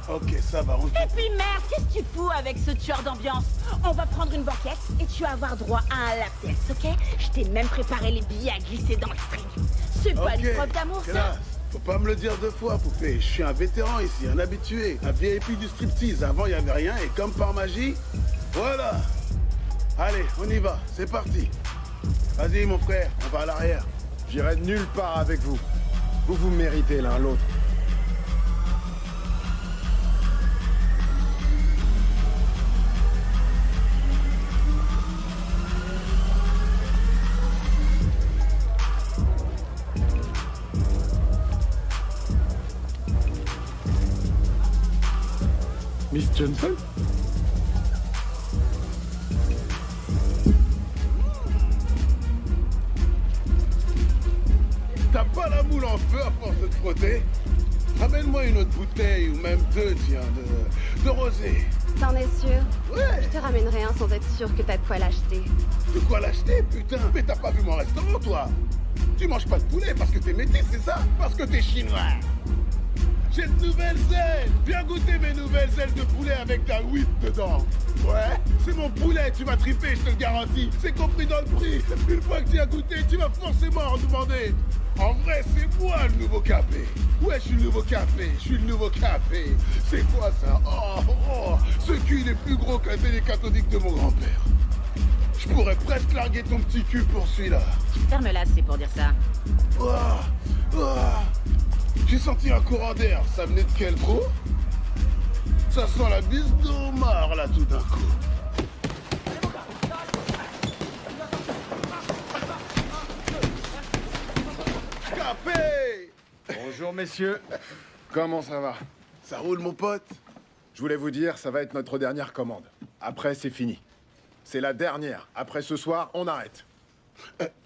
Speaker 7: Ok, ça va, on se...
Speaker 12: Et puis merde, qu'est-ce que tu fous avec ce tueur d'ambiance? On va prendre une banquette et tu vas avoir droit à un latex, ok? Je t'ai même préparé les billets à glisser dans le string. C'est pas une preuve d'amour, ça?
Speaker 7: Faut pas me le dire 2 fois, poupée. Je suis un vétéran ici, un habitué. Un VIP du striptease. Avant, il y avait rien et comme par magie, voilà. Allez, on y va. C'est parti. Vas-y, mon frère, on va à l'arrière.
Speaker 5: J'irai nulle part avec vous. Vous me méritez l'un l'autre.
Speaker 3: Miss Johnson?
Speaker 7: T'as pas la moule en feu à force de te frotter? Ramène-moi une autre bouteille, ou même 2, tiens, de rosé.
Speaker 16: T'en es sûr?
Speaker 7: Ouais.
Speaker 16: Je te ramènerai un sans être sûr que t'as de quoi l'acheter.
Speaker 7: De quoi l'acheter, putain? Mais t'as pas vu mon restaurant, toi? Tu manges pas de poulet parce que t'es métis, c'est ça? Parce que t'es chinois. J'ai de nouvelles ailes. Viens goûter mes nouvelles ailes de poulet avec ta huître dedans. Ouais, c'est mon poulet, tu vas triper, je te le garantis. C'est compris dans le prix. Une fois que tu as goûté, tu vas forcément en demander. En vrai, c'est moi le nouveau café. Ouais, je suis le nouveau café, je suis le nouveau café. C'est quoi ça? Oh, ce cul, il est plus gros qu'un télé cathodique de mon grand-père. Je pourrais presque larguer ton petit cul pour celui-là.
Speaker 12: Ferme-la, c'est pour dire ça.
Speaker 7: J'ai senti un courant d'air, ça venait de quel trou? Ça sent la bise d'Omar, là, tout d'un coup. Capé!
Speaker 5: Bonjour, messieurs. Comment ça va?
Speaker 7: Ça roule, mon pote?
Speaker 5: Je voulais vous dire, ça va être notre dernière commande. Après, c'est fini. C'est la dernière. Après ce soir, on arrête.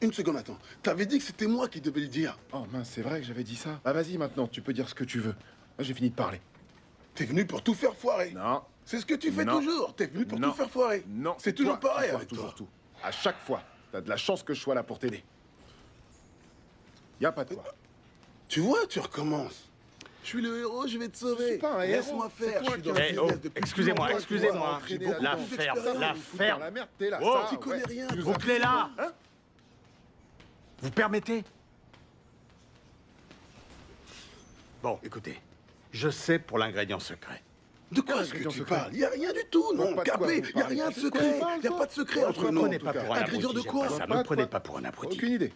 Speaker 7: Une seconde, attends. T'avais dit que c'était moi qui devais le dire.
Speaker 5: Oh mince, c'est vrai que j'avais dit ça. Bah vas-y maintenant, tu peux dire ce que tu veux. Là, j'ai fini de parler.
Speaker 7: T'es venu pour tout faire foirer.
Speaker 5: Non.
Speaker 7: C'est ce que tu fais
Speaker 5: Non.
Speaker 7: toujours. T'es venu pour
Speaker 5: Non.
Speaker 7: tout faire foirer.
Speaker 5: Non.
Speaker 7: C'est toujours
Speaker 5: toi
Speaker 7: pareil
Speaker 5: qui
Speaker 7: avec
Speaker 5: foires toujours
Speaker 7: toi.
Speaker 5: tout. À chaque fois. T'as de la chance que je sois là pour t'aider. Y a pas de quoi.
Speaker 7: Tu vois, tu recommences. Je suis le héros, je vais te sauver.
Speaker 5: Je suis pas un héros.
Speaker 7: Laisse-moi
Speaker 5: C'est
Speaker 7: faire.
Speaker 5: toi
Speaker 7: Je suis
Speaker 5: qui
Speaker 7: dans
Speaker 5: as
Speaker 7: le
Speaker 5: fait
Speaker 7: business depuis
Speaker 13: excusez-moi,
Speaker 7: plus longtemps.
Speaker 13: excusez-moi.
Speaker 7: J'ai beaucoup
Speaker 13: La
Speaker 7: plus
Speaker 13: ferme,
Speaker 7: d'expérience.
Speaker 13: la ferme.
Speaker 5: La merde, t'es là.
Speaker 13: Oh,
Speaker 5: ça,
Speaker 7: tu connais rien,
Speaker 5: Tu nous
Speaker 7: toi.
Speaker 5: as
Speaker 13: Bouclez là.
Speaker 5: Hein?
Speaker 13: Vous permettez? Bon, écoutez. Je sais pour l'ingrédient secret.
Speaker 7: De quoi est-ce que tu parles? Y a rien du tout, non, Capé. Y a rien de secret. Y a pas de secret entre nous.
Speaker 13: Ne me prenez pas pour un
Speaker 7: Ingrédient de
Speaker 13: abruti,
Speaker 7: quoi?
Speaker 13: j'aime pas ça. Ne me prenez pas pour un abruti.
Speaker 5: Aucune idée.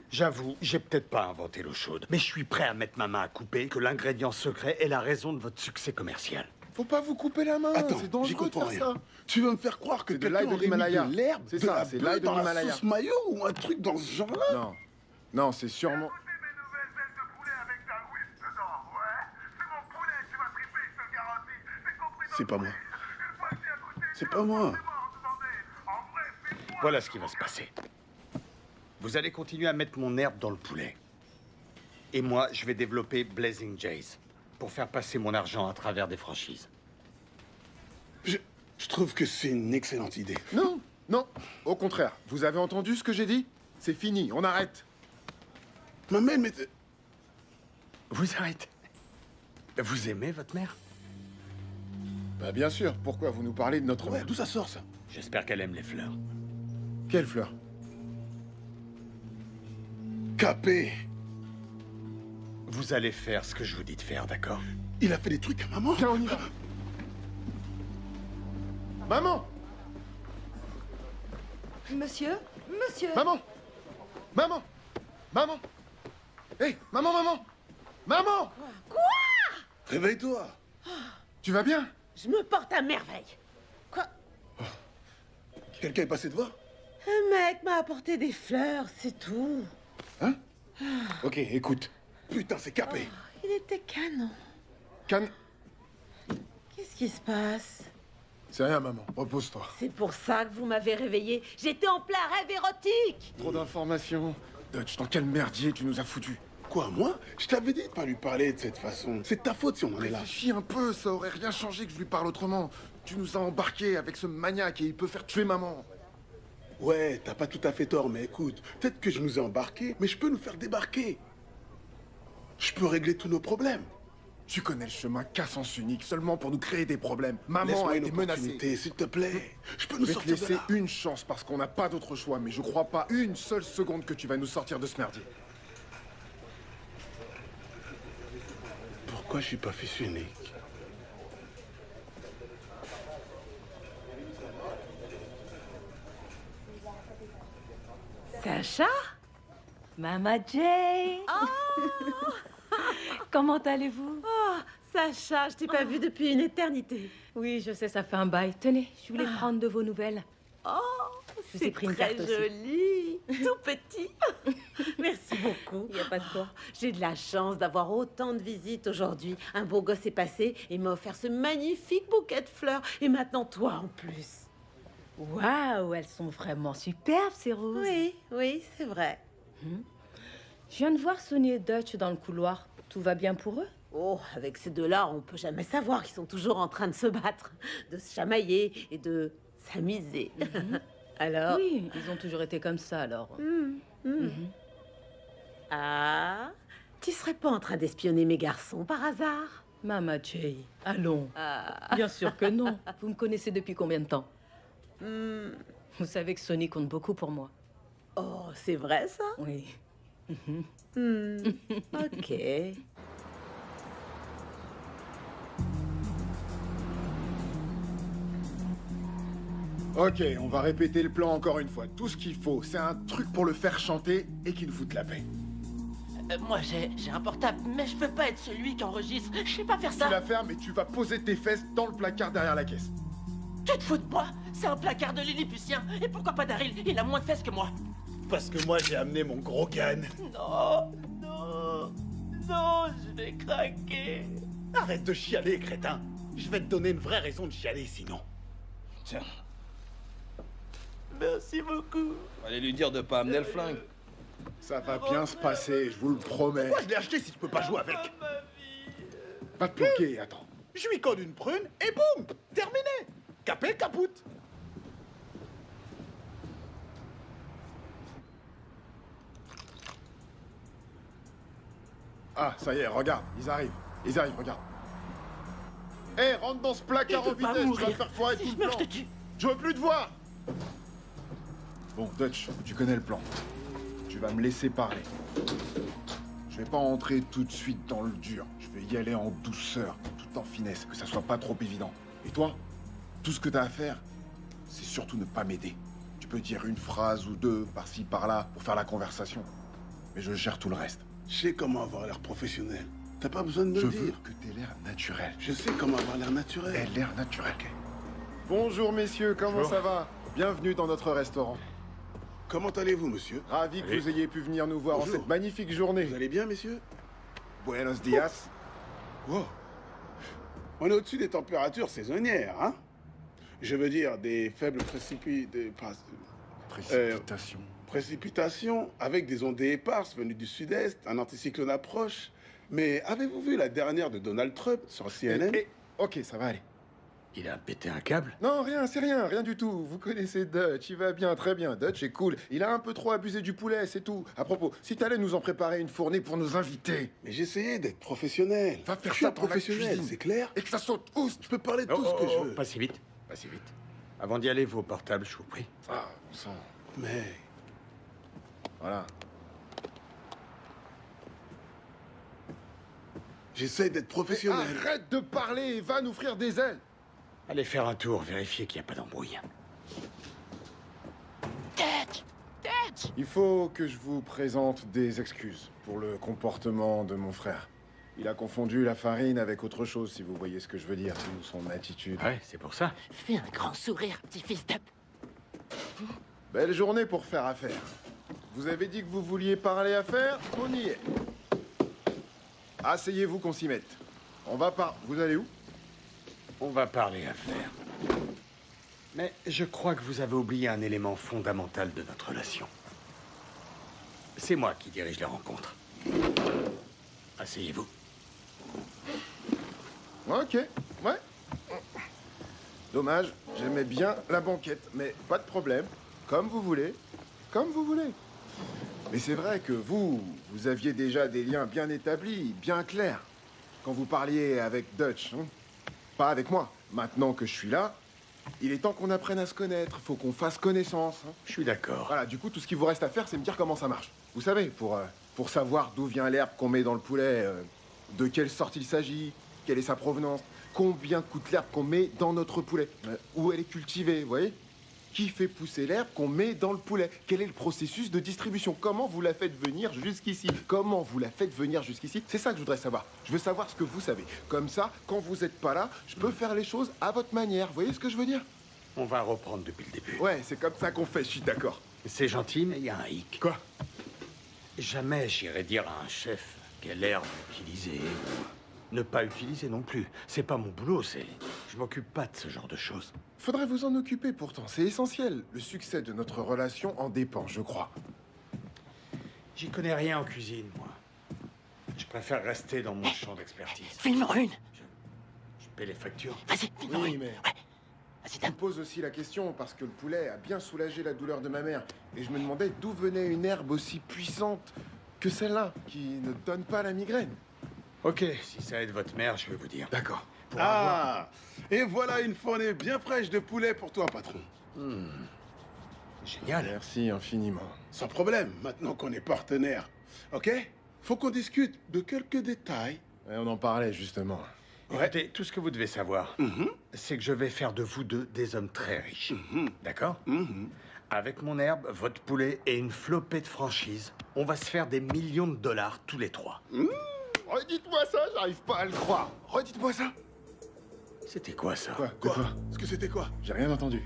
Speaker 13: J'avoue, j'ai peut-être pas inventé l'eau chaude, mais je suis prêt à mettre ma main à couper que l'ingrédient secret est la raison de votre succès commercial.
Speaker 5: Faut pas vous couper la main.
Speaker 7: Attends,
Speaker 5: c'est
Speaker 7: j'y
Speaker 5: dangereux de
Speaker 7: comprends
Speaker 5: faire
Speaker 7: rien.
Speaker 5: ça.
Speaker 7: Tu veux me faire croire que
Speaker 5: C'est de
Speaker 7: quelqu'un
Speaker 5: l'ail de
Speaker 7: aurait mis
Speaker 5: l'Himalaya.
Speaker 7: de l'herbe,
Speaker 5: C'est
Speaker 7: de
Speaker 5: ça,
Speaker 7: la
Speaker 5: c'est
Speaker 7: bleue
Speaker 5: l'ail de
Speaker 7: dans la
Speaker 5: l'Himalaya.
Speaker 7: sauce mayo ou un truc dans ce genre-là?
Speaker 5: Non. Non, c'est sûrement...
Speaker 7: C'est pas moi. C'est pas moi.
Speaker 13: Voilà ce qui va se passer. Vous allez continuer à mettre mon herbe dans le poulet. Et moi, je vais développer Blazing Jays pour faire passer mon argent à travers des franchises.
Speaker 7: Je trouve que c'est une excellente idée.
Speaker 5: Non, non. Au contraire. Vous avez entendu ce que j'ai dit? C'est fini, on arrête.
Speaker 7: Maman, mais...
Speaker 13: Vous arrêtez. Vous aimez votre mère?
Speaker 5: Bah bien sûr. Pourquoi vous nous parlez de notre mère?
Speaker 7: D'où ça sort, ça?
Speaker 13: J'espère qu'elle aime les fleurs.
Speaker 5: Quelle fleur?
Speaker 7: Capé.
Speaker 13: Vous allez faire ce que je vous dis de faire, d'accord?
Speaker 7: Il a fait des trucs à maman.
Speaker 5: Tiens, on y va. Maman!
Speaker 17: Monsieur? Monsieur?
Speaker 5: Maman! Maman! Maman! Hé, maman, maman! Maman!
Speaker 10: Quoi?
Speaker 7: Réveille-toi.
Speaker 5: Tu vas bien?
Speaker 10: Je me porte à merveille. Quoi?
Speaker 7: Quelqu'un est passé te voir?
Speaker 10: Un mec m'a apporté des fleurs, c'est tout.
Speaker 5: Hein? Ok, écoute.
Speaker 7: Putain, c'est Capé.
Speaker 10: Il était canon. Qu'est-ce qui se passe?
Speaker 5: C'est rien, maman. Repose-toi.
Speaker 10: C'est pour ça que vous m'avez réveillée. J'étais en plein rêve érotique.
Speaker 5: Trop d'informations. Dutch, dans quel merdier tu nous as foutu?
Speaker 7: Quoi, moi? Je t'avais dit de pas lui parler de cette façon. C'est ta faute si on en est là.
Speaker 5: Réfléchis un peu, ça aurait rien changé que je lui parle autrement. Tu nous as embarqués avec ce maniaque et il peut faire tuer maman.
Speaker 7: Ouais, t'as pas tout à fait tort, mais écoute, peut-être que je nous ai embarqués, mais je peux nous faire débarquer. Je peux régler tous nos problèmes.
Speaker 5: Tu connais le chemin qu'à sens unique, seulement pour nous créer des problèmes. Maman
Speaker 7: Laisse-moi
Speaker 5: a
Speaker 7: une
Speaker 5: été menacée.
Speaker 7: opportunité, s'il te plaît. Je peux
Speaker 5: Je
Speaker 7: nous
Speaker 5: vais te
Speaker 7: sortir de
Speaker 5: laisser
Speaker 7: là.
Speaker 5: une chance parce qu'on n'a pas d'autre choix, mais je crois pas une seule seconde que tu vas nous sortir de ce merdier.
Speaker 7: Pourquoi je suis pas fils unique?
Speaker 15: Sacha? Mama Jay? Comment allez-vous?
Speaker 10: Oh, Sacha, je t'ai pas vue depuis une éternité.
Speaker 15: Oui, je sais, ça fait un bail. Tenez, je voulais prendre de vos nouvelles.
Speaker 10: Oh,
Speaker 15: Je vous ai
Speaker 10: c'est
Speaker 15: pris une
Speaker 10: très
Speaker 15: carte aussi.
Speaker 10: joli, tout petit. Merci beaucoup.
Speaker 15: Il n'y a pas de quoi.
Speaker 10: J'ai de la chance d'avoir autant de visites aujourd'hui. Un beau gosse est passé et m'a offert ce magnifique bouquet de fleurs. Et maintenant, toi en plus.
Speaker 15: Waouh, elles sont vraiment superbes, ces roses.
Speaker 10: Oui, oui, c'est vrai.
Speaker 15: Je viens de voir Sonny et Dutch dans le couloir. Tout va bien pour eux?
Speaker 10: Oh, avec ces deux-là, on peut jamais savoir qu'ils sont toujours en train de se battre, de se chamailler et de s'amuser. Alors?
Speaker 15: Oui, ils ont toujours été comme ça, alors.
Speaker 10: Ah, tu serais pas en train d'espionner mes garçons par hasard?
Speaker 15: Mama Jay, allons. Bien sûr que non. Vous me connaissez depuis combien de temps? Vous savez que Sonny compte beaucoup pour moi.
Speaker 10: Oh, c'est vrai ça?
Speaker 15: Oui.
Speaker 10: Ok.
Speaker 5: Ok, on va répéter le plan encore une fois. Tout ce qu'il faut, c'est un truc pour le faire chanter et qu'il foute la paix.
Speaker 8: Moi, j'ai un portable, mais je veux pas être celui qui enregistre. Je sais pas faire ça.
Speaker 5: Tu la fermes et tu vas poser tes fesses dans le placard derrière la caisse.
Speaker 8: Tu te fous de moi? C'est un placard de Lilliputien. Et pourquoi pas Daryl? Il a moins de fesses que moi.
Speaker 9: Parce que moi, j'ai amené mon gros gun.
Speaker 8: Non, non, non, je vais craquer.
Speaker 9: Arrête de chialer, crétin. Je vais te donner une vraie raison de chialer, sinon. Tiens.
Speaker 8: Merci beaucoup.
Speaker 9: Allez lui dire de pas amener le flingue.
Speaker 5: Ça va bien se passer, je vous le promets.
Speaker 9: Pourquoi je l'ai acheté si tu peux pas jouer avec?
Speaker 5: Va te planquer, attends.
Speaker 9: Je lui colle une prune et boum, terminé. Capé, caput.
Speaker 5: Ah, ça y est, regarde, ils arrivent. Ils arrivent, regarde. Hé, rentre dans ce placard en vitesse, tu vas te faire foirer tout le plan. Je veux plus te voir. Bon, Dutch, tu connais le plan. Tu vas me laisser parler. Je vais pas entrer tout de suite dans le dur. Je vais y aller en douceur, tout en finesse, que ça soit pas trop évident. Et toi, tout ce que t'as à faire, c'est surtout ne pas m'aider. Tu peux dire une phrase ou deux, par-ci, par-là, pour faire la conversation. Mais je gère tout le reste.
Speaker 7: Je sais comment avoir l'air professionnel. T'as pas besoin de me le dire.
Speaker 5: Je veux que t'aies l'air naturel.
Speaker 7: Je sais comment avoir l'air naturel.
Speaker 5: Aie l'air naturel. Bonjour messieurs, comment ça va? Bienvenue dans notre restaurant.
Speaker 7: Comment allez-vous, monsieur?
Speaker 5: Ravi que vous ayez pu venir nous voir en cette magnifique journée.
Speaker 7: Vous allez bien, messieurs?
Speaker 5: Buenos dias.
Speaker 7: Wow. On est au-dessus des températures saisonnières, hein? Je veux dire, des faibles précipitations avec des ondées éparses venues du sud-est, un anticyclone approche. Mais avez-vous vu la dernière de Donald Trump sur CNN?
Speaker 5: Ok, ça va aller.
Speaker 13: Il a pété un câble?
Speaker 5: Non, rien, c'est rien, rien du tout. Vous connaissez Dutch, il va bien, très bien. Dutch est cool. Il a un peu trop abusé du poulet, c'est tout. À propos, si t'allais nous en préparer une fournée pour nos invités.
Speaker 7: Mais j'essayais d'être professionnel.
Speaker 5: Va faire
Speaker 7: Je suis
Speaker 5: ça
Speaker 7: un
Speaker 5: dans la
Speaker 7: professionnel,
Speaker 5: cuisine.
Speaker 7: c'est clair?
Speaker 5: Et que ça saute oust.
Speaker 7: Je peux parler de tout ce que je veux.
Speaker 13: Pas si vite, pas si vite. Avant d'y aller, vos portables, je vous prie.
Speaker 5: Ah, on sent.
Speaker 7: Mais...
Speaker 5: Voilà.
Speaker 7: J'essaie d'être professionnel.
Speaker 5: Arrête de parler et va nous offrir des ailes.
Speaker 13: Allez faire un tour, vérifier qu'il n'y a pas d'embrouille. Il
Speaker 5: faut que je vous présente des excuses pour le comportement de mon frère. Il a confondu la farine avec autre chose, si vous voyez ce que je veux dire, ou son attitude.
Speaker 13: Ouais, c'est pour ça.
Speaker 12: Fais un grand sourire, petit fils de...
Speaker 5: Belle journée pour faire affaire. Vous avez dit que vous vouliez parler affaires, on y est. Asseyez-vous qu'on s'y mette. On va pas... Vous allez où?
Speaker 13: On va parler affaires. Mais je crois que vous avez oublié un élément fondamental de notre relation. C'est moi qui dirige la rencontre. Asseyez-vous.
Speaker 5: Ok, ouais. Dommage, j'aimais bien la banquette, mais pas de problème. Comme vous voulez, comme vous voulez. Mais c'est vrai que vous aviez déjà des liens bien établis, bien clairs. Quand vous parliez avec Dutch, hein. Pas avec moi. Maintenant que je suis là, il est temps qu'on apprenne à se connaître. Faut qu'on fasse connaissance. Hein.
Speaker 13: Je suis d'accord.
Speaker 5: Voilà, du coup, tout ce qui vous reste à faire, c'est me dire comment ça marche. Vous savez, pour savoir d'où vient l'herbe qu'on met dans le poulet, de quelle sorte il s'agit, quelle est sa provenance, combien coûte l'herbe qu'on met dans notre poulet, où elle est cultivée, vous voyez? Qui fait pousser l'herbe qu'on met dans le poulet? Quel est le processus de distribution? Comment vous la faites venir jusqu'ici? Comment vous la faites venir jusqu'ici? C'est ça que je voudrais savoir. Je veux savoir ce que vous savez. Comme ça, quand vous n'êtes pas là, je peux faire les choses à votre manière. Vous voyez ce que je veux dire?
Speaker 13: On va reprendre depuis le début.
Speaker 5: Ouais, c'est comme ça qu'on fait, je suis d'accord.
Speaker 13: C'est gentil, mais il y a un hic.
Speaker 5: Quoi?
Speaker 13: Jamais j'irai dire à un chef quelle herbe utiliser ou ne pas utiliser non plus. C'est pas mon boulot, c'est... Je m'occupe pas de ce genre de choses.
Speaker 5: Faudrait vous en occuper pourtant, c'est essentiel. Le succès de notre relation en dépend, je crois.
Speaker 13: J'y connais rien en cuisine, moi. Je préfère rester dans mon champ d'expertise.
Speaker 12: File-moi une.
Speaker 13: Je paie les factures.
Speaker 12: Vas-y, file-moi
Speaker 5: Oui,
Speaker 12: une.
Speaker 5: mais... Je me pose aussi la question parce que le poulet a bien soulagé la douleur de ma mère. Et je me demandais d'où venait une herbe aussi puissante que celle-là, qui ne donne pas la migraine.
Speaker 13: Ok, si ça aide votre mère, je vais vous dire.
Speaker 5: D'accord.
Speaker 7: Ah! Et voilà une fournée bien fraîche de poulet pour toi, patron.
Speaker 13: Génial.
Speaker 5: Merci infiniment.
Speaker 7: Sans problème, maintenant qu'on est partenaires. Ok? Faut qu'on discute de quelques détails.
Speaker 5: Ouais, on en parlait justement.
Speaker 13: Écoutez, tout ce que vous devez savoir, c'est que je vais faire de vous deux des hommes très riches. D'accord? Avec mon herbe, votre poulet et une flopée de franchises, on va se faire des millions de dollars tous les trois.
Speaker 5: Redites-moi ça, j'arrive pas à le croire. Redites-moi ça.
Speaker 13: C'était quoi ça?
Speaker 5: Quoi?
Speaker 7: Est-ce que c'était quoi?
Speaker 5: J'ai rien entendu.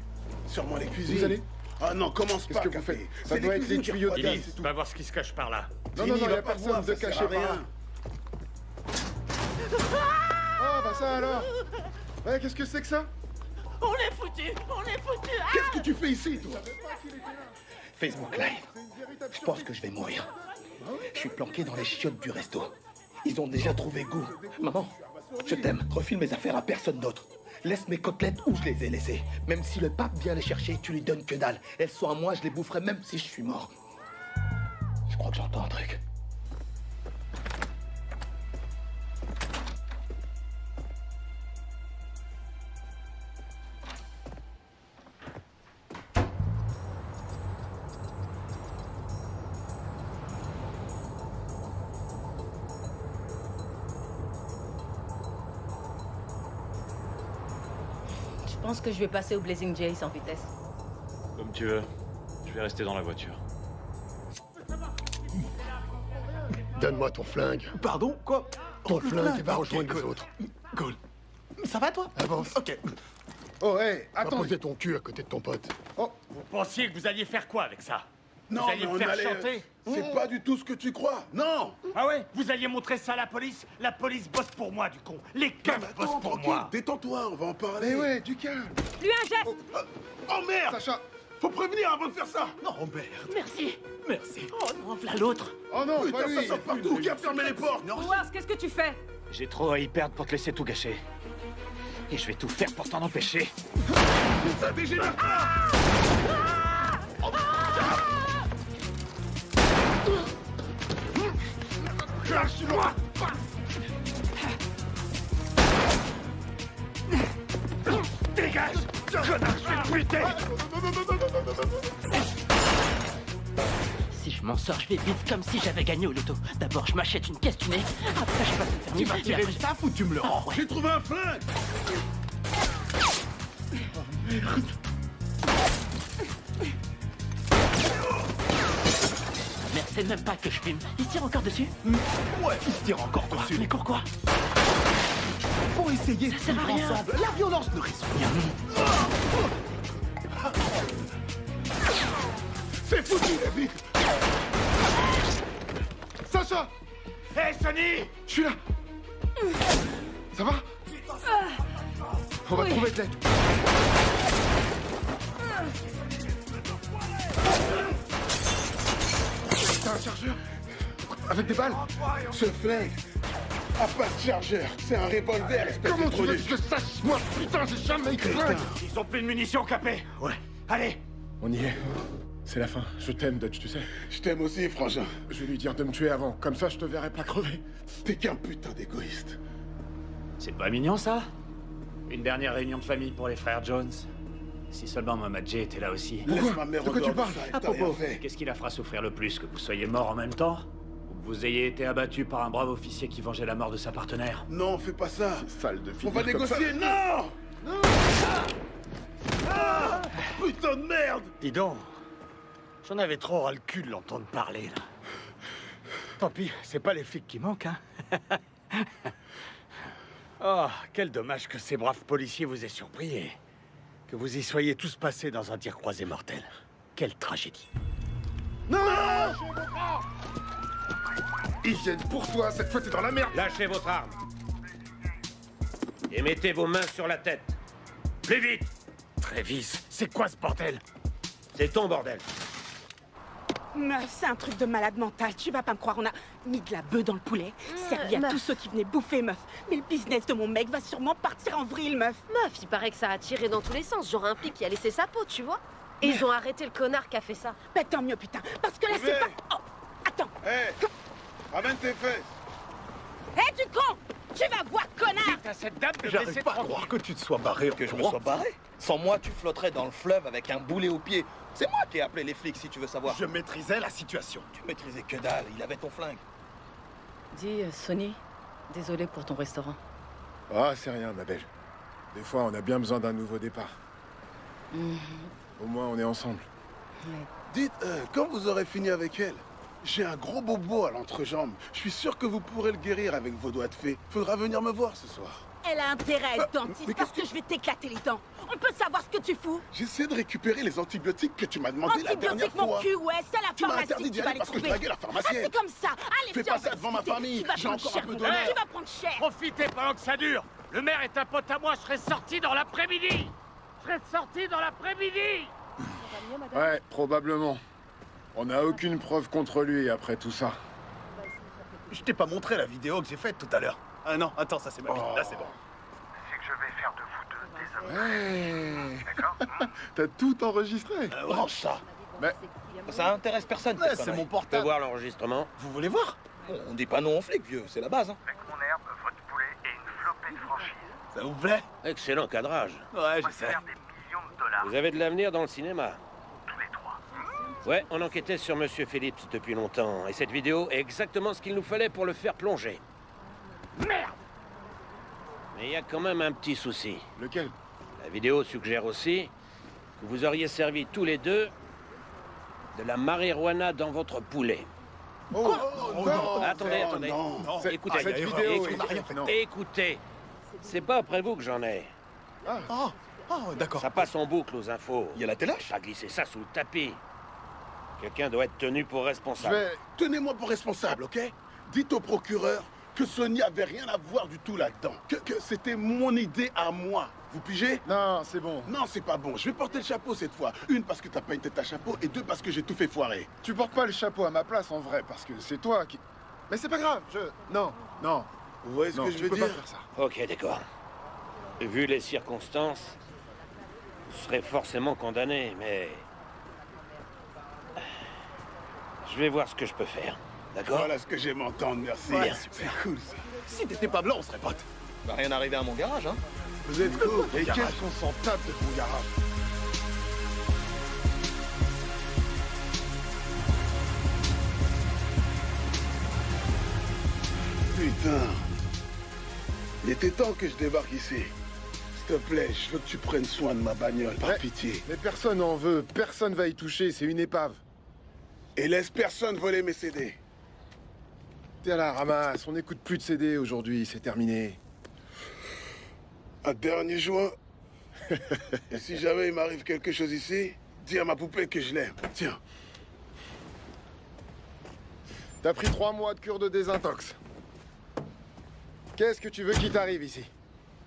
Speaker 7: Sûrement les cuisines.
Speaker 5: Vous allez?
Speaker 7: Ah non, commence pas,
Speaker 5: Qu'est-ce que vous
Speaker 7: Café.
Speaker 5: faites? Ça doit être les tuyaux de gaz,
Speaker 13: Elise,
Speaker 5: c'est tout.
Speaker 13: va voir ce qui se cache par là.
Speaker 5: Non,
Speaker 7: Fini,
Speaker 5: y
Speaker 7: va
Speaker 5: a
Speaker 7: pas
Speaker 5: personne
Speaker 7: voir,
Speaker 5: de
Speaker 7: ça sert
Speaker 5: caché
Speaker 7: à
Speaker 5: par là.
Speaker 7: rien.
Speaker 5: Ah, bah ça alors. Ouais, qu'est-ce que c'est que ça?
Speaker 8: On est foutu. On est foutu. Ah!
Speaker 7: Qu'est-ce que tu fais ici, toi? Facebook Live. Je pense que je vais mourir. Je suis planqué dans les chiottes du resto. Ils ont déjà trouvé goût. Maman, je t'aime. Refile mes affaires à personne d'autre. Laisse mes côtelettes où je les ai laissées. Même si le pape vient les chercher, tu lui donnes que dalle. Elles sont à moi, je les boufferai même si je suis mort. Je crois que j'entends un truc.
Speaker 15: Je pense que je vais passer au Blazing Jay sans vitesse.
Speaker 11: Comme tu veux. Je vais rester dans la voiture.
Speaker 1: Donne-moi ton flingue.
Speaker 9: Pardon? Quoi?
Speaker 1: Ton flingue va rejoindre les autres.
Speaker 9: Cool. Ça va, toi?
Speaker 1: Avance.
Speaker 9: Ok.
Speaker 3: Oh, hé,
Speaker 1: Va
Speaker 3: attends.
Speaker 1: poser ton cul à côté de ton pote.
Speaker 3: Oh,
Speaker 13: Vous pensiez que vous alliez faire quoi avec ça?
Speaker 7: Non,
Speaker 13: Vous alliez
Speaker 7: mais
Speaker 13: me
Speaker 7: on
Speaker 13: faire
Speaker 7: allait...
Speaker 13: chanter?
Speaker 7: C'est pas du tout ce que tu crois. Non.
Speaker 13: Ah ouais? Vous alliez montrer ça à la police? La police bosse pour moi, du con. Les keufs bossent pour
Speaker 7: tranquille,
Speaker 13: moi.
Speaker 7: détends-toi, on va en parler.
Speaker 3: mais ouais, du calme.
Speaker 14: Lui un geste.
Speaker 7: Oh merde!
Speaker 3: Sacha.
Speaker 7: Faut prévenir avant de faire ça.
Speaker 9: Non, merde.
Speaker 8: Merci.
Speaker 9: Merci.
Speaker 8: Oh non, voilà l'autre.
Speaker 3: Oh non,
Speaker 7: Putain,
Speaker 3: pas
Speaker 7: ça
Speaker 3: lui.
Speaker 7: sort partout. Qui a fermé les portes?
Speaker 14: Wars, qu'est-ce que tu fais?
Speaker 11: J'ai trop à y perdre pour te laisser tout gâcher. Et je vais tout faire pour t'en empêcher.
Speaker 7: Ça dégénère.
Speaker 13: Lâche-moi! Dégage! Connard, je vais te buter!
Speaker 8: Si je m'en sors, je vais vite comme si j'avais gagné au loto. D'abord, je m'achète une caisse du nez. Après, je passe le permis.
Speaker 9: Tu vas tirer le taf ou tu me le rends?
Speaker 8: Oh, ouais.
Speaker 7: J'ai trouvé un flingue.
Speaker 8: Merde, c'est même pas que je filme. Il tire encore dessus?
Speaker 9: Ouais, il se tire encore dessus.
Speaker 8: Mais pourquoi?
Speaker 9: Pour essayer de
Speaker 8: Ça sert à
Speaker 9: vivre
Speaker 8: rien.
Speaker 9: ensemble. La violence ne résout rien.
Speaker 7: C'est foutu, les vies.
Speaker 3: Sacha.
Speaker 13: Hé, Sonny!
Speaker 3: Je suis là. Ça va? On va trouver de l'aide. T'as un chargeur? Avec des balles?
Speaker 7: Ce flingue a pas de chargeur. C'est un revolver, espèce
Speaker 3: Comment
Speaker 7: de
Speaker 3: tu veux
Speaker 7: produit.
Speaker 3: que je le sache? Moi, putain, j'ai jamais eu de flingue.
Speaker 13: Ils ont plus de munitions, Capé!
Speaker 9: Ouais.
Speaker 13: Allez!
Speaker 3: On y est. C'est la fin. Je t'aime, Dutch, tu sais.
Speaker 7: Je t'aime aussi, frangin.
Speaker 3: Je vais lui dire de me tuer avant. Comme ça, je te verrai pas crever.
Speaker 7: T'es qu'un putain d'égoïste.
Speaker 11: C'est pas mignon, ça? Une dernière réunion de famille pour les frères Jones. Si seulement Mama Jay était là aussi.
Speaker 7: Laisse ma mère
Speaker 3: De quoi
Speaker 7: en
Speaker 3: tu
Speaker 7: dehors de
Speaker 3: parles?
Speaker 7: ça, et
Speaker 8: À
Speaker 7: t'as rien
Speaker 8: propos.
Speaker 7: fait.
Speaker 11: Qu'est-ce qui la fera souffrir le plus? Que vous soyez mort en même temps? Ou que vous ayez été abattu par un brave officier qui vengeait la mort de sa partenaire?
Speaker 7: Non, fais pas ça.
Speaker 3: Sale de fille.
Speaker 7: On va négocier. Non. Ah, putain de merde.
Speaker 13: Dis donc, j'en avais trop ras le cul de l'entendre parler, là. Tant pis, c'est pas les flics qui manquent, hein. Oh, quel dommage que ces braves policiers vous aient surpris et que vous y soyez tous passés dans un tir croisé mortel. Quelle tragédie.
Speaker 3: Non! Ils viennent pour toi. Cette fois, t'es dans la merde.
Speaker 4: Lâchez votre arme. Et mettez vos mains sur la tête. Plus vite.
Speaker 13: Travis, c'est quoi ce bordel?
Speaker 4: C'est ton bordel.
Speaker 14: Meuf, c'est un truc de malade mental. Tu vas pas me croire, on a mis de la bœuf dans le poulet, servi à
Speaker 16: meuf.
Speaker 14: tous ceux qui venaient bouffer, meuf. Mais le business de mon mec va sûrement partir en vrille, meuf.
Speaker 16: Meuf, il paraît que ça a tiré dans tous les sens. Genre un flic qui a laissé sa peau, tu vois. Et ils ont arrêté le connard qui a fait ça.
Speaker 14: Bah tant mieux, putain. Parce que là, c'est pas... Oh, attends.
Speaker 7: Hé, ramène tes fesses.
Speaker 14: Hé, du con! Tu vas voir, connard!
Speaker 13: T'as cette dame de
Speaker 9: J'arrive
Speaker 13: laisser
Speaker 9: pas à croire que tu te sois barré.
Speaker 6: Que je me sois barré? Sans moi, tu flotterais dans le fleuve avec un boulet au pied. C'est moi qui ai appelé les flics, si tu veux savoir.
Speaker 9: Je maîtrisais la situation.
Speaker 6: Tu maîtrisais que dalle, il avait ton flingue.
Speaker 15: Dis, Sonny, désolé pour ton restaurant.
Speaker 5: Ah, c'est rien, ma belle. Des fois, on a bien besoin d'un nouveau départ. Au moins, on est ensemble.
Speaker 7: Dites, quand vous aurez fini avec elle, j'ai un gros bobo à l'entrejambe. Je suis sûr que vous pourrez le guérir avec vos doigts de fée. Faudra venir me voir ce soir.
Speaker 14: Elle a intérêt à être dentiste
Speaker 7: mais
Speaker 14: parce que je vais t'éclater les dents. On peut savoir ce que tu fous?
Speaker 7: J'essaie de récupérer les antibiotiques que tu m'as demandé la dernière
Speaker 14: Antibiotiques, mon
Speaker 7: fois.
Speaker 14: cul, ouais, c'est à la
Speaker 7: Tu m'as
Speaker 14: pharmacie
Speaker 7: interdit d'y
Speaker 14: tu vas
Speaker 7: aller
Speaker 14: les
Speaker 7: parce que je
Speaker 14: trouver.
Speaker 7: draguais la pharmacienne.
Speaker 14: Ah, c'est comme ça. Allez,
Speaker 7: Fais
Speaker 14: viens,
Speaker 7: pas
Speaker 14: on
Speaker 7: ça
Speaker 14: va
Speaker 7: devant ma
Speaker 14: discuter.
Speaker 7: famille.
Speaker 14: Tu vas
Speaker 7: J'ai
Speaker 14: prendre
Speaker 7: encore
Speaker 14: cher,
Speaker 7: un peu
Speaker 14: mon
Speaker 7: d'honneur.
Speaker 14: gars. Tu vas prendre cher.
Speaker 13: Profitez pendant que ça dure. Le maire est un pote à moi, je serai sorti dans l'après-midi.
Speaker 18: serait sorti dans l'après-midi.
Speaker 5: Ouais, probablement. On n'a aucune preuve contre lui après tout ça.
Speaker 9: Je t'ai pas montré la vidéo que j'ai faite tout à l'heure. Ah non, attends, ça c'est ma vie. Là, c'est bon.
Speaker 18: C'est que je vais faire de vous deux des hommes.
Speaker 5: Ouais.
Speaker 18: D'accord.
Speaker 5: T'as tout enregistré.
Speaker 9: Branche ça.
Speaker 5: Mais
Speaker 9: ça intéresse personne.
Speaker 6: Ouais,
Speaker 9: cette
Speaker 6: c'est
Speaker 9: connerie.
Speaker 6: mon
Speaker 4: Tu peux
Speaker 6: portable.
Speaker 4: voir l'enregistrement?
Speaker 9: Vous voulez voir? On dit pas non aux flics, vieux. C'est la base, hein.
Speaker 18: Avec mon herbe, votre poulet et une flopée de franchise.
Speaker 9: Ça vous plaît?
Speaker 4: Excellent cadrage.
Speaker 9: Ouais,
Speaker 18: On
Speaker 9: je sais.
Speaker 18: faire des millions de dollars.
Speaker 4: Vous avez de l'avenir dans le cinéma.
Speaker 18: Tous les trois.
Speaker 4: Ouais, on enquêtait sur Monsieur Phillips depuis longtemps. Et cette vidéo est exactement ce qu'il nous fallait pour le faire plonger.
Speaker 18: Merde.
Speaker 4: Mais il y a quand même un petit souci.
Speaker 5: Lequel?
Speaker 4: La vidéo suggère aussi que vous auriez servi tous les deux de la marijuana dans votre poulet.
Speaker 5: Non.
Speaker 4: Attendez.
Speaker 5: non.
Speaker 4: Écoutez,
Speaker 5: Cette vidéo, non.
Speaker 4: écoutez. C'est pas après vous que j'en ai.
Speaker 9: Ah, d'accord.
Speaker 4: Ça passe en boucle aux infos.
Speaker 9: Il y a la téloche?
Speaker 4: Pas glisser ça sous le tapis. Quelqu'un doit être tenu pour responsable.
Speaker 7: Tenez-moi pour responsable, ok? Dites au procureur que Sony avait rien à voir du tout là-dedans. Que c'était mon idée à moi. Vous pigez?
Speaker 5: Non, c'est bon.
Speaker 7: Non, c'est pas bon. Je vais porter le chapeau cette fois. Une, parce que t'as pas une tête à chapeau, et deux, parce que j'ai tout fait foirer.
Speaker 5: Tu portes pas le chapeau à ma place en vrai, parce que c'est toi qui... Mais c'est pas grave, Non.
Speaker 7: Vous voyez ce que je veux
Speaker 5: peux
Speaker 7: dire?
Speaker 5: pas faire ça.
Speaker 4: Ok, d'accord. Vu les circonstances, vous serez forcément condamné, mais... Je vais voir ce que je peux faire. D'accord?
Speaker 7: Voilà ce que j'aime entendre, merci.
Speaker 4: Bien.
Speaker 7: C'est cool, ça.
Speaker 9: Si t'étais pas blanc, on serait potes. Va rien arriver à mon garage, hein.
Speaker 7: Vous êtes cool.
Speaker 5: Et
Speaker 7: garage.
Speaker 5: qu'est-ce qu'on s'en tape de ton garage?
Speaker 7: Putain. Il était temps que je débarque ici. S'il te plaît, je veux que tu prennes soin de ma bagnole, par pitié.
Speaker 5: Mais personne n'en veut, personne va y toucher, c'est une épave.
Speaker 7: Et laisse personne voler mes CD.
Speaker 5: T'es à la ramasse, on n'écoute plus de CD aujourd'hui, c'est terminé.
Speaker 7: Un dernier joint. Et si jamais il m'arrive quelque chose ici, dis à ma poupée que je l'aime. Tiens.
Speaker 5: T'as pris 3 mois de cure de désintox. Qu'est-ce que tu veux qu'il t'arrive ici?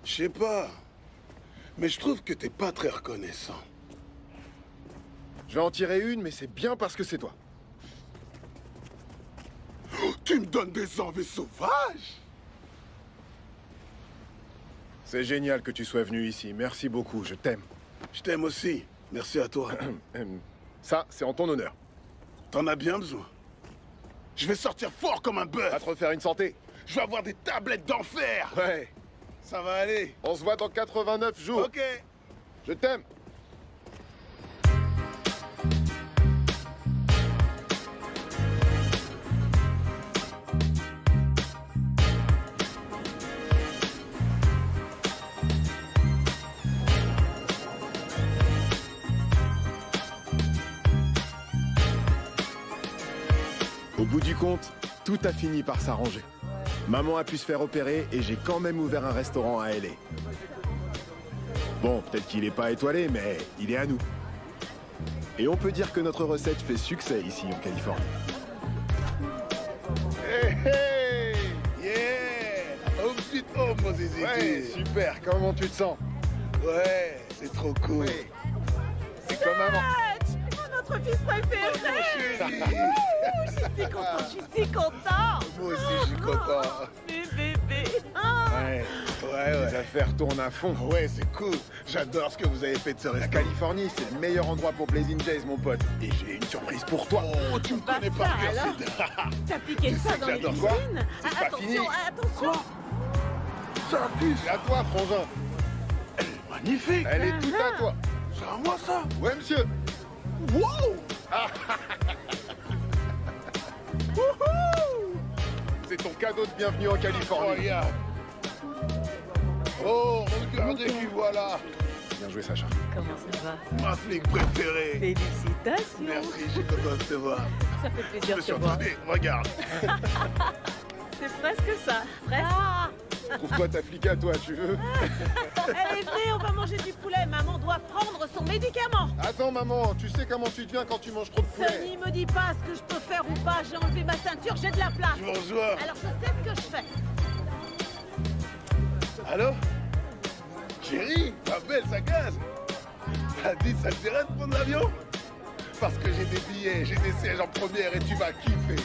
Speaker 7: Je sais pas. Mais je trouve que t'es pas très reconnaissant.
Speaker 5: Je vais en tirer une, mais c'est bien parce que c'est toi.
Speaker 7: Oh, tu me donnes des envies sauvages!
Speaker 5: C'est génial que tu sois venu ici. Merci beaucoup, je t'aime.
Speaker 7: Je t'aime aussi. Merci à toi.
Speaker 5: Ça, c'est en ton honneur.
Speaker 7: T'en as bien besoin. Je vais sortir fort comme un bœuf.
Speaker 5: Va te refaire une santé.
Speaker 7: Je vais avoir des tablettes d'enfer.
Speaker 5: Ouais.
Speaker 7: Ça va aller.
Speaker 5: On se voit dans 89 jours.
Speaker 7: Ok.
Speaker 5: Je t'aime. Au bout du compte, tout a fini par s'arranger. Maman a pu se faire opérer et j'ai quand même ouvert un restaurant à LA. Bon, peut-être qu'il n'est pas étoilé, mais il est à nous. Et on peut dire que notre recette fait succès ici en Californie.
Speaker 7: Hey, hey! Yeah! Home sweet home, mon zizi.
Speaker 5: Ouais, super, comment tu te sens?
Speaker 7: Ouais, c'est trop cool.
Speaker 5: Oui. C'est comme maman.
Speaker 14: Notre fils préféré. Je suis content, je suis content.
Speaker 7: Moi aussi, je suis content.
Speaker 14: Bébé.
Speaker 5: Ouais, les affaires tournent à fond.
Speaker 7: Ouais, c'est cool. J'adore ce que vous avez fait de ce
Speaker 5: La
Speaker 7: restaurant.
Speaker 5: Californie, c'est le meilleur endroit pour Blazing Jays, mon pote. Et j'ai une surprise pour toi.
Speaker 7: Oh, tu me connais pas bien,
Speaker 14: alors. T'as piqué ça dans les
Speaker 7: j'adore quoi?
Speaker 14: cuisines.
Speaker 5: C'est pas fini.
Speaker 14: Attention.
Speaker 7: Ça pue.
Speaker 5: C'est à toi, frangin.
Speaker 7: Elle est magnifique.
Speaker 5: Elle est toute à toi.
Speaker 7: C'est à moi, ça.
Speaker 5: Ouais, monsieur.
Speaker 7: Wow.
Speaker 5: C'est ton cadeau de bienvenue en Californie.
Speaker 7: Regarde. Oh, regardez qui voilà.
Speaker 5: Bien joué, Sacha.
Speaker 15: Comment ça va?
Speaker 7: Ma flic préférée.
Speaker 14: Félicitations.
Speaker 7: Merci, je suis content de te voir.
Speaker 15: Ça fait
Speaker 7: Je
Speaker 15: plaisir
Speaker 7: me
Speaker 15: de
Speaker 7: suis
Speaker 15: te voir.
Speaker 7: entraîné. Regarde.
Speaker 14: C'est presque ça. Presque.
Speaker 5: Trouve-toi ta flic à toi, tu veux.
Speaker 14: Allez, venez, on va manger du poulet. Maman doit prendre son médicament.
Speaker 5: Attends, maman, tu sais comment tu deviens quand tu manges trop de poulet.
Speaker 14: Sonny, me dis pas ce que je peux faire ou pas. J'ai enlevé ma ceinture, j'ai de la place.
Speaker 7: Je vous rejoins.
Speaker 14: Alors je sais ce que je fais.
Speaker 7: Allô? Chérie, ma belle, ça gaz. T'as dit ça te dirait de prendre l'avion? Parce que j'ai des billets, j'ai des sièges en première et tu vas kiffer.